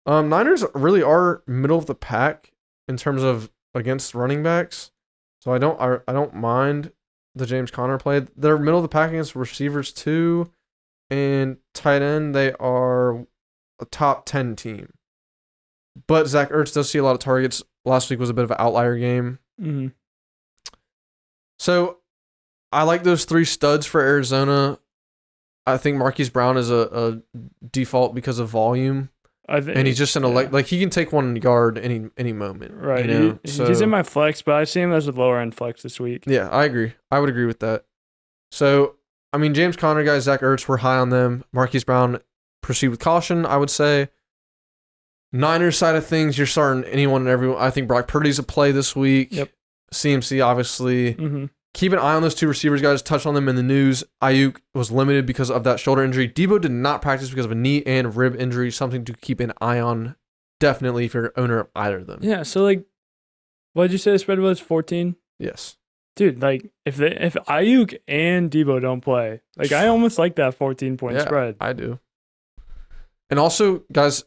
Niners really are middle of the pack in terms of against running backs. So I don't mind the James Conner play. They're middle of the pack against receivers too. And tight end, they are a top 10 team. But Zach Ertz does see a lot of targets. Last week was a bit of an outlier game. Mm-hmm. So I like those 3 studs for Arizona. I think Marquise Brown is a default because of volume. And he's just like he can take 1 yard any moment. Right. You know? He's in my flex, but I see him as a lower end flex this week. Yeah, I agree. I would agree with that. So, I mean, James Conner guys, Zach Ertz, we're high on them. Marquise Brown, proceed with caution, I would say. Niners side of things, you're starting anyone and everyone. I think Brock Purdy's a play this week. Yep. CMC, obviously. Mm-hmm. Keep an eye on those 2 receivers, guys. Touch on them in the news. Ayuk was limited because of that shoulder injury. Debo did not practice because of a knee and rib injury. Something to keep an eye on, definitely, if you're an owner of either of them. Yeah, so like, what did you say the spread was? 14? Yes. Dude, like, if Ayuk and Debo don't play, like, I almost like that 14-point spread. I do. And also, guys,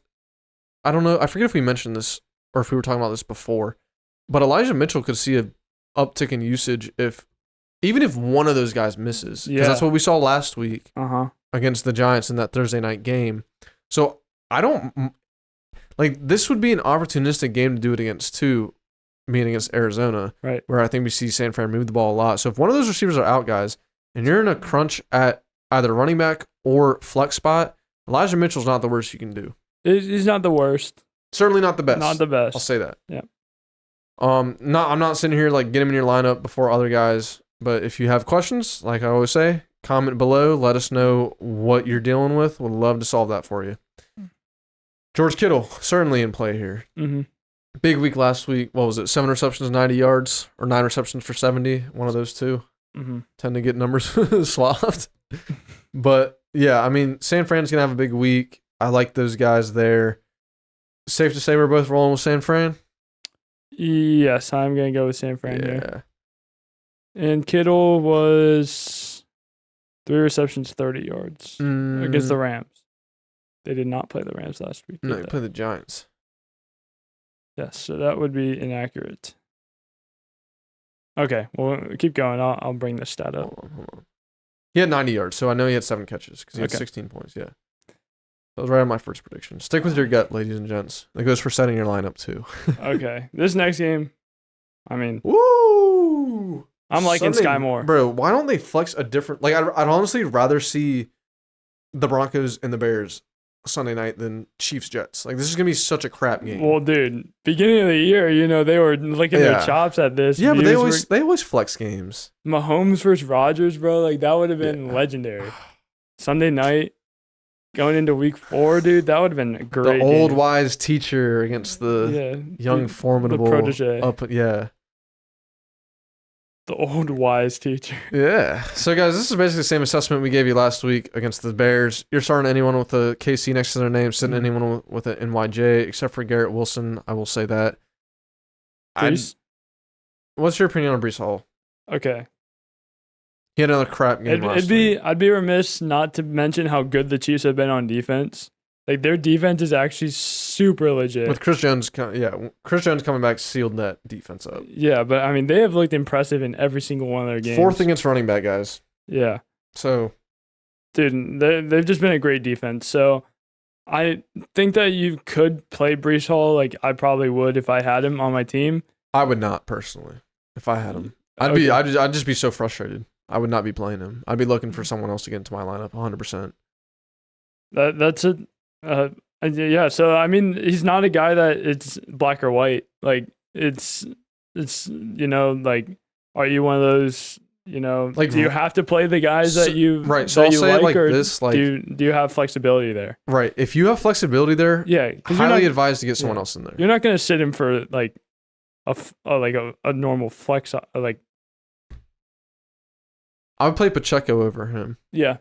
I don't know. I forget if we mentioned this or if we were talking about this before, but Elijah Mitchell could see a uptick in usage even if one of those guys misses. Because that's what we saw last week against the Giants in that Thursday night game. So I don't like this would be an opportunistic game to do it against too, being against Arizona, right? Where I think we see San Fran move the ball a lot. So if one of those receivers are out, guys, and you're in a crunch at either running back or flex spot, Elijah Mitchell's not the worst you can do. He's not the worst. Certainly not the best. Not the best. I'll say that. Yeah. I'm not sitting here like get him in your lineup before other guys. But if you have questions, like I always say, comment below. Let us know what you're dealing with. Would love to solve that for you. George Kittle, certainly in play here. Mm-hmm. Big week last week. What was it? 7 receptions, 90 yards, or 9 receptions for 70. One of those two. Mm-hmm. Tend to get numbers swapped. But yeah, I mean, San Fran's going to have a big week. I like those guys there. Safe to say we're both rolling with San Fran? Yes, I'm going to go with San Fran here. And Kittle was 3 receptions, 30 yards against the Rams. They did not play the Rams last week. No, they played the Giants. Yes, so that would be inaccurate. Okay, well, keep going. I'll bring this stat up. Hold on. He had 90 yards, so I know he had 7 catches because he had 16 points, yeah. That was right on my first prediction. Stick with your gut, ladies and gents. That goes for setting your lineup, too. Okay, this next game, I mean... Woo! I'm liking Sky Moore. Bro, why don't they flex a different... Like, I'd honestly rather see the Broncos and the Bears Sunday night than Chiefs-Jets. Like, this is going to be such a crap game. Well, dude, beginning of the year, they were licking their chops at this. Yeah, but they always flex games. Mahomes versus Rodgers, bro. Like, that would have been legendary. Sunday night, going into week 4, dude, that would have been a great The old game. wise teacher against the young formidable... The protege. The old wise teacher. Yeah. So, guys, this is basically the same assessment we gave you last week against the Bears. You're starting anyone with a KC next to their name, sitting anyone with an NYJ, except for Garrett Wilson. I will say that. What's your opinion on Breece Hall? Okay. He had another crap game last week. I'd be remiss not to mention how good the Chiefs have been on defense. Like, their defense is actually super legit. With Chris Jones, Chris Jones coming back sealed that defense up. Yeah, but, I mean, they have looked impressive in every single one of their games. 4th against running back, guys. Yeah. So. Dude, they've just been a great defense. So, I think that you could play Breece Hall. Like, I probably would if I had him on my team. I would not, personally, if I had him. I'd just be so frustrated. I would not be playing him. I'd be looking for someone else to get into my lineup, 100%. That's it. Yeah, so I mean, he's not a guy that it's black or white. Like it's like, are you one of those You know, Like, do you have to play the guys that you right? So that I'll you say it like or this: like, do you have flexibility there? right. If you have flexibility there, Yeah, because you're highly not advised to get someone else in there. you're not going to sit him for like a normal flex like. I would play Pacheco over him. Yeah,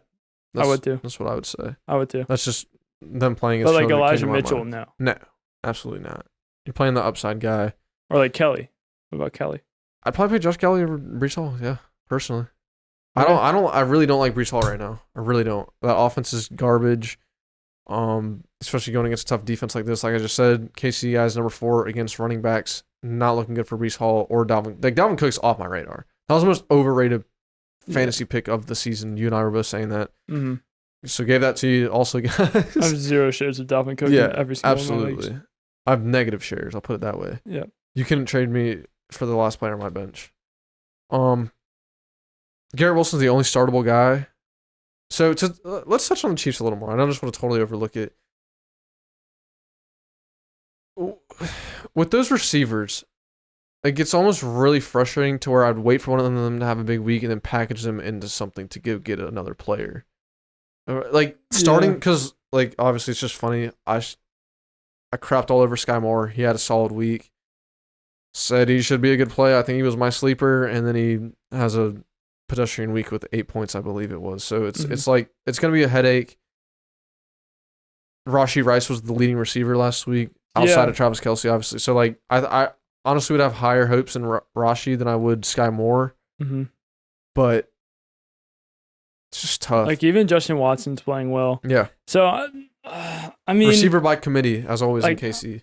I would too. That's what I would say. I would too. That's just them playing. But like Elijah Mitchell, no, absolutely not. You're playing the upside guy. Or like Kelly. What about Kelly? I'd probably play Josh Kelly over Breece Hall. Yeah, personally. Okay. I really don't like Breece Hall right now. I really don't. That offense is garbage. Especially going against a tough defense like this. Like I just said, KC guys number 4 against running backs. Not looking good for Breece Hall or Dalvin. Like Dalvin Cook's off my radar. That was the most overrated fantasy pick of the season. You and I were both saying that. Mm-hmm. So gave that to you also, guys. I have 0 shares of Dalvin Cook in every single absolutely. one of my leagues. I have negative shares. I'll put it that way. Yeah. You couldn't trade me for the last player on my bench. Garrett Wilson's the only startable guy. So let's touch on the Chiefs a little more. I don't just want to totally overlook it. With those receivers, it gets almost really frustrating to where I'd wait for one of them to have a big week and then package them into something to get another player. Like starting, because like obviously it's just funny. I crapped all over Sky Moore. He had a solid week. Said he should be a good play. I think he was my sleeper, and then he has a pedestrian week with 8 points, I believe it was. So it's like it's gonna be a headache. Rashee Rice was the leading receiver last week, outside of Travis Kelce, obviously. So like I honestly would have higher hopes in Rashee than I would Sky Moore. Mm-hmm. But it's just tough. Like even Justin Watson's playing well. Yeah. So I mean, receiver by committee as always in KC.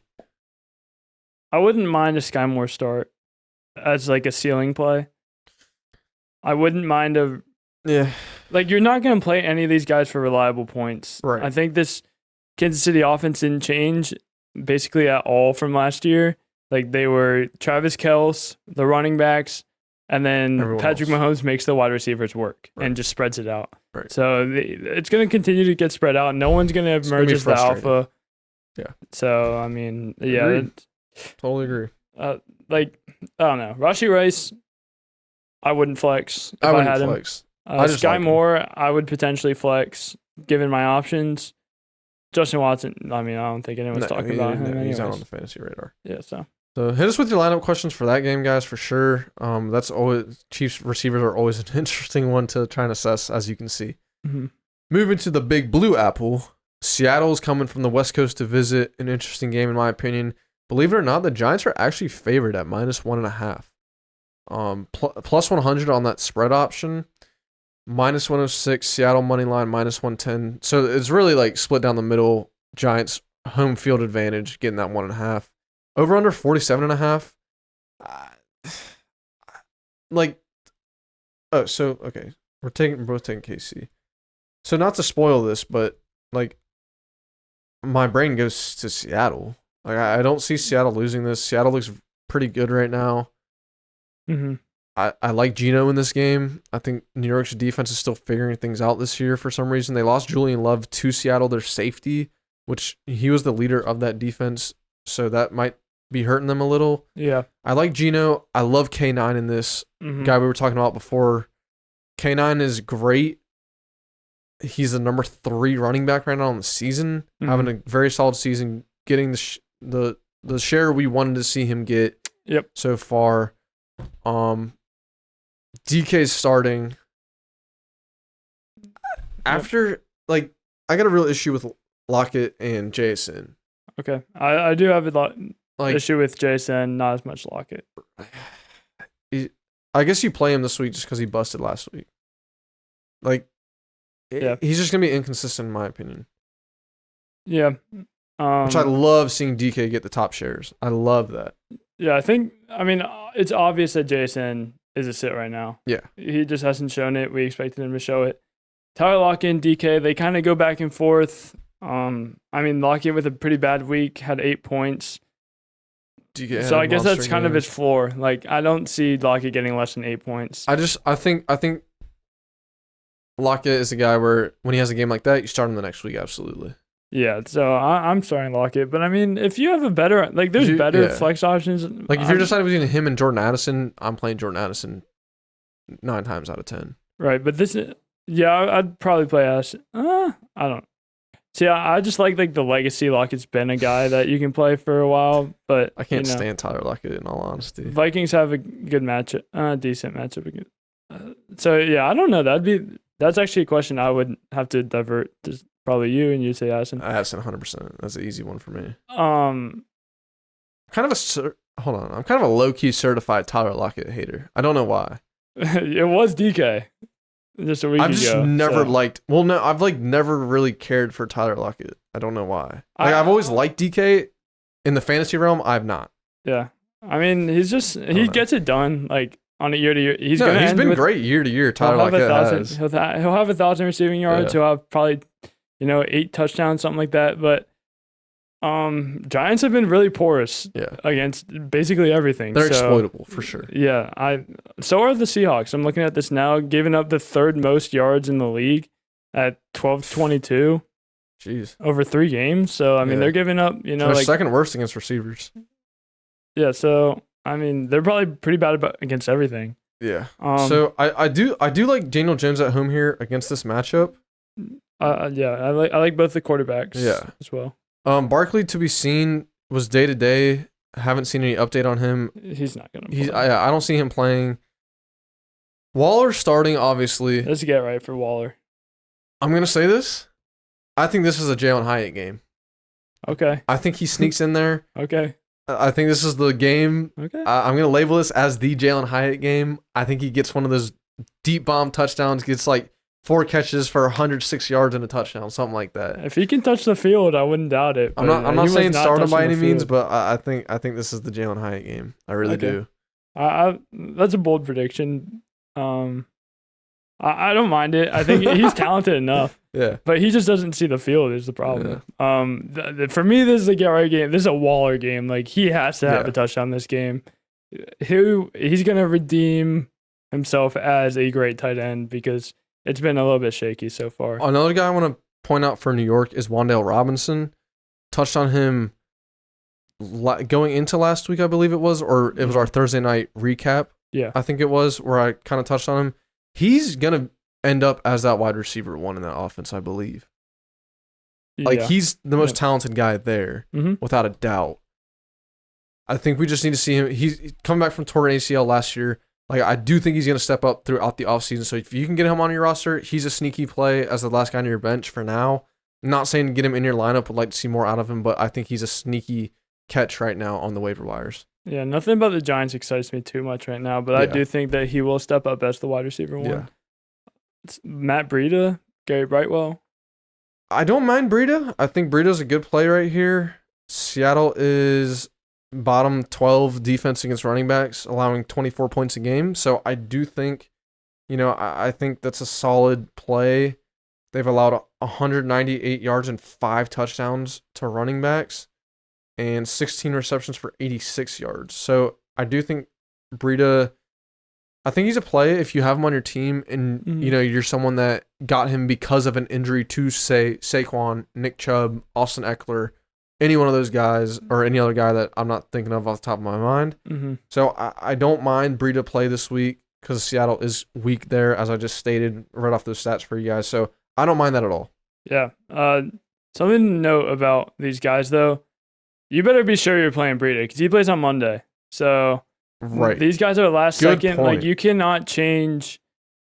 I wouldn't mind a Sky Moore start as like a ceiling play. I wouldn't mind like you're not going to play any of these guys for reliable points. Right. I think this Kansas City offense didn't change basically at all from last year. Like they were Travis Kelce, the running backs, and then Patrick Mahomes makes the wide receivers work and just spreads it out. Right. So it's going to continue to get spread out. No one's going to emerge as the alpha. Yeah. So, I mean, Totally agree. Like, I don't know. Rashee Rice, I wouldn't flex if I had him. Sky Moore, I would potentially flex given my options. Justin Watson, I mean, I don't think anyone's talking about him. He's out on the fantasy radar. Yeah, so hit us with your lineup questions for that game, guys, for sure. That's always Chiefs receivers are always an interesting one to try and assess, as you can see. Mm-hmm. Moving to the Big Blue Apple, Seattle's coming from the West Coast to visit. An interesting game, in my opinion. Believe it or not, the Giants are actually favored at -1.5. Plus 100 on that spread option. -106, Seattle money line, -110. So it's really like split down the middle. Giants home field advantage, getting that 1.5. Over under 47.5. Okay. We're both taking KC. So not to spoil this, but like my brain goes to Seattle. Like I don't see Seattle losing this. Seattle looks pretty good right now. Mm-hmm. I like Geno in this game. I think New York's defense is still figuring things out this year for some reason. They lost Julian Love to Seattle, their safety, which he was the leader of that defense. So that might be hurting them a little. Yeah. I like Geno. I love K9 in this guy we were talking about before. K9 is great. He's the number 3 running back right now in the season, having a very solid season, getting the share we wanted to see him get so far. DK's starting. After, like, I got a real issue with Lockett and Jason. Okay. I do have issue with Jason, not as much Lockett. I guess you play him this week just because he busted last week. Like, he's just going to be inconsistent in my opinion. Yeah. Which I love seeing DK get the top shares. I love that. Yeah, I mean, it's obvious that Jason is a sit right now. Yeah. He just hasn't shown it. We expected him to show it. Tyler Lockett and DK, they kind of go back and forth. I mean, Lockett with a pretty bad week had 8 points. So I guess that's kind of his floor. Like, I don't see Lockett getting less than 8 points. I think Lockett is a guy where when he has a game like that, you start him the next week, absolutely. Yeah, so I'm starting Lockett. But, I mean, if you have a better – like, there's better flex options. Like, if you're deciding between him and Jordan Addison, I'm playing Jordan Addison 9 times out of 10. Right, but this is I'd probably play Ash. I don't. See, I just like the legacy. Lockett's been a guy that you can play for a while, but I can't stand Tyler Lockett in all honesty. Vikings have a good matchup, decent matchup. So yeah, I don't know. That's actually a question I would have to divert to probably you, and you'd say Addison. Addison, 100%. That's an easy one for me. Hold on. I'm kind of a low key certified Tyler Lockett hater. I don't know why. It was DK. Just a week ago. I've just never liked. Well, no, I've never really cared for Tyler Lockett. I don't know why. I've always liked DK in the fantasy realm. I've not. Yeah, I mean, he gets it done on a year to year. He's been great year to year. Tyler Lockett has. He'll have 1,000 receiving yards. He'll have probably 8 touchdowns, something like that. But Giants have been really porous against basically everything. They're exploitable for sure. Yeah, so are the Seahawks. I'm looking at this now, giving up the 3rd most yards in the league at 12-22. Jeez. Over 3 games. So I mean, they're giving up. They're second worst against receivers. Yeah. So I mean, they're probably pretty bad against everything. Yeah. So I do like Daniel Jones at home here against this matchup. I like both the quarterbacks. As well. Barkley to be seen was day to day. Haven't seen any update on him. He's not gonna play. I don't see him playing. Waller starting, obviously. Let's get right for Waller. I'm gonna say this. I think this is a Jalen Hyatt game. Okay. I think he sneaks in there. Okay. I think this is the game. Okay. I'm gonna label this as the Jalen Hyatt game. I think he gets one of those deep bomb touchdowns. Gets 4 catches for 106 yards and a touchdown, something like that. If he can touch the field, I wouldn't doubt it. I'm not saying start him by any means, but I think this is the Jalen Hyatt game. I really do. That's a bold prediction. I don't mind it. I think he's talented enough. Yeah. But he just doesn't see the field is the problem. Yeah. For me, this is a get right game. This is a Waller game. He has to have a touchdown this game. He's gonna redeem himself as a great tight end because it's been a little bit shaky so far. Another guy I want to point out for New York is Wan'Dale Robinson. Touched on him going into last week, I believe it was, or it was our Thursday night recap. Yeah. I think it was, where I kind of touched on him. He's going to end up as that wide receiver 1 in that offense, I believe. He's the most talented guy there, without a doubt. I think we just need to see him. He's coming back from torn ACL last year. I do think he's going to step up throughout the offseason. So if you can get him on your roster, he's a sneaky play as the last guy on your bench for now. I'm not saying get him in your lineup. Would like to see more out of him, but I think he's a sneaky catch right now on the waiver wires. Yeah, nothing about the Giants excites me too much right now, but I do think that he will step up as the wide receiver 1. Yeah. It's Matt Breida, Gary Brightwell. I don't mind Breida. I think Breida's a good play right here. Seattle is bottom 12 defense against running backs, allowing 24 points a game. So I do think, I think that's a solid play. They've allowed 198 yards and 5 touchdowns to running backs and 16 receptions for 86 yards. So I do think Breida, I think he's a play if you have him on your team and, you're someone that got him because of an injury to, say, Saquon, Nick Chubb, Austin Eckler, any one of those guys, or any other guy that I'm not thinking of off the top of my mind. Mm-hmm. So I don't mind Breida play this week because Seattle is weak there, as I just stated right off those stats for you guys. So I don't mind that at all. Yeah. Something to note about these guys, though. You better be sure you're playing Breida because he plays on Monday. So these guys are last second. Point. You cannot change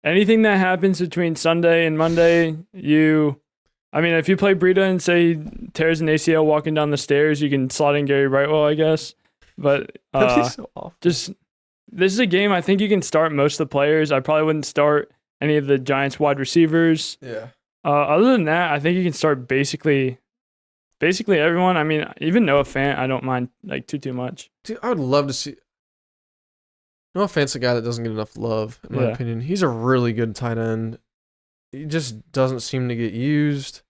anything that happens between Sunday and Monday. If you play Breida and say he tears an ACL walking down the stairs, you can slot in Gary Brightwell, I guess. But that'd be so awful. This is a game I think you can start most of the players. I probably wouldn't start any of the Giants wide receivers. Yeah. Other than that, I think you can start basically everyone. I mean, even Noah Fant, I don't mind too much. Dude, I would love to see. Noah Fant's a guy that doesn't get enough love, in my opinion. He's a really good tight end. He just doesn't seem to get used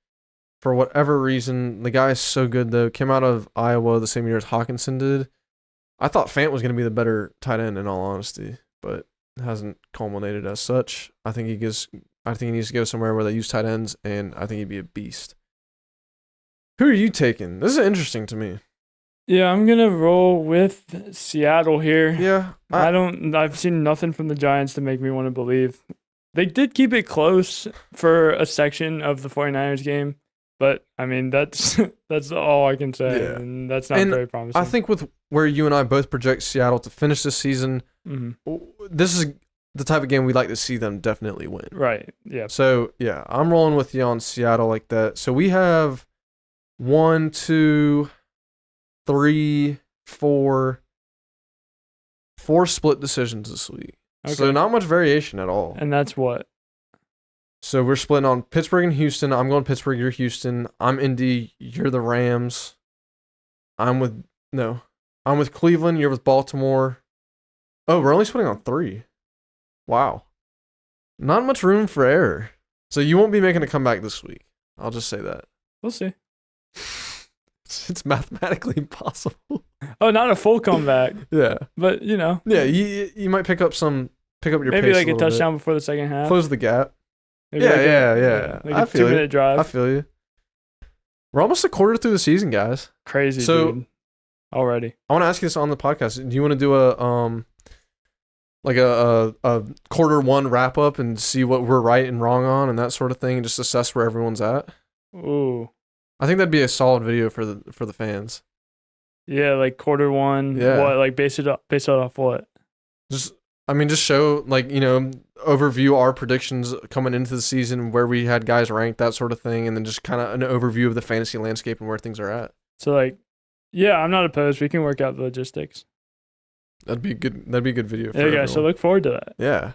for whatever reason. The guy is so good, though. Came out of Iowa the same year as Hawkinson did. I thought Fant was going to be the better tight end, in all honesty, but it hasn't culminated as such. I think he needs to go somewhere where they use tight ends, and I think he'd be a beast. Who are you taking? This is interesting to me. Yeah, I'm gonna roll with Seattle here. Yeah. I've seen nothing from the Giants to make me want to believe. They did keep it close for a section of the 49ers game, but I mean that's all I can say, Yeah. and that's not very promising. I think with where you and I both project Seattle to finish this season, this is the type of game we'd like to see them definitely win. Right. Yeah. So, yeah, I'm rolling with you on Seattle like that. So we have 1, 2, 3, 4 split decisions this week. Okay. So not much variation at all. And that's what? So we're splitting on Pittsburgh and Houston. I'm going Pittsburgh, you're Houston. I'm Indy, you're the Rams. I'm with Cleveland, you're with Baltimore. Oh, we're only splitting on 3. Wow. Not much room for error. So you won't be making a comeback this week. I'll just say that. We'll see. It's mathematically impossible. Oh, not a full comeback. Yeah. But, Yeah, you might pick up your maybe pace like a touchdown bit. before the second half. Close the gap. Maybe Yeah. Like I a feel 2-minute drive. I feel you. We're almost a quarter through the season, guys. Crazy, dude. Already. I want to ask you this on the podcast. Do you want to do a quarter one wrap up and see what we're right and wrong on and that sort of thing, and just assess where everyone's at? Ooh. I think that'd be a solid video for the fans. Yeah, like quarter one. Yeah. What? Like base it off what? Just show overview our predictions coming into the season, where we had guys ranked, that sort of thing, and then just kind of an overview of the fantasy landscape and where things are at. So yeah, I'm not opposed. We can work out the logistics. That'd be good. That'd be a good video. For Yeah, so look forward to that. Yeah.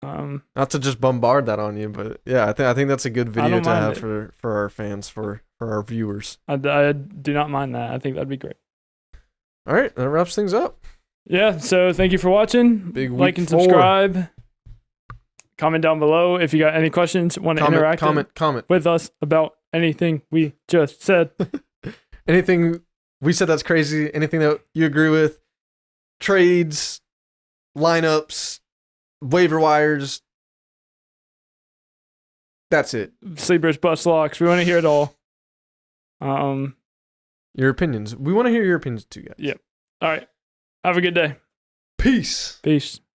Not to just bombard that on you, but yeah, I think that's a good video to have for our fans, for our viewers. I do not mind that. I think that'd be great. All right, that wraps things up. Yeah, so thank you for watching. Big week like and 4. subscribe. Comment down below if you got any questions, want to interact comment with us about anything we just said. Anything we said that's crazy, anything that you agree with, trades, lineups, waiver wires. That's it. Sleepers, bust locks. We want to hear it all. Your opinions. We want to hear your opinions too, guys. Yep. All right. Have a good day. Peace. Peace.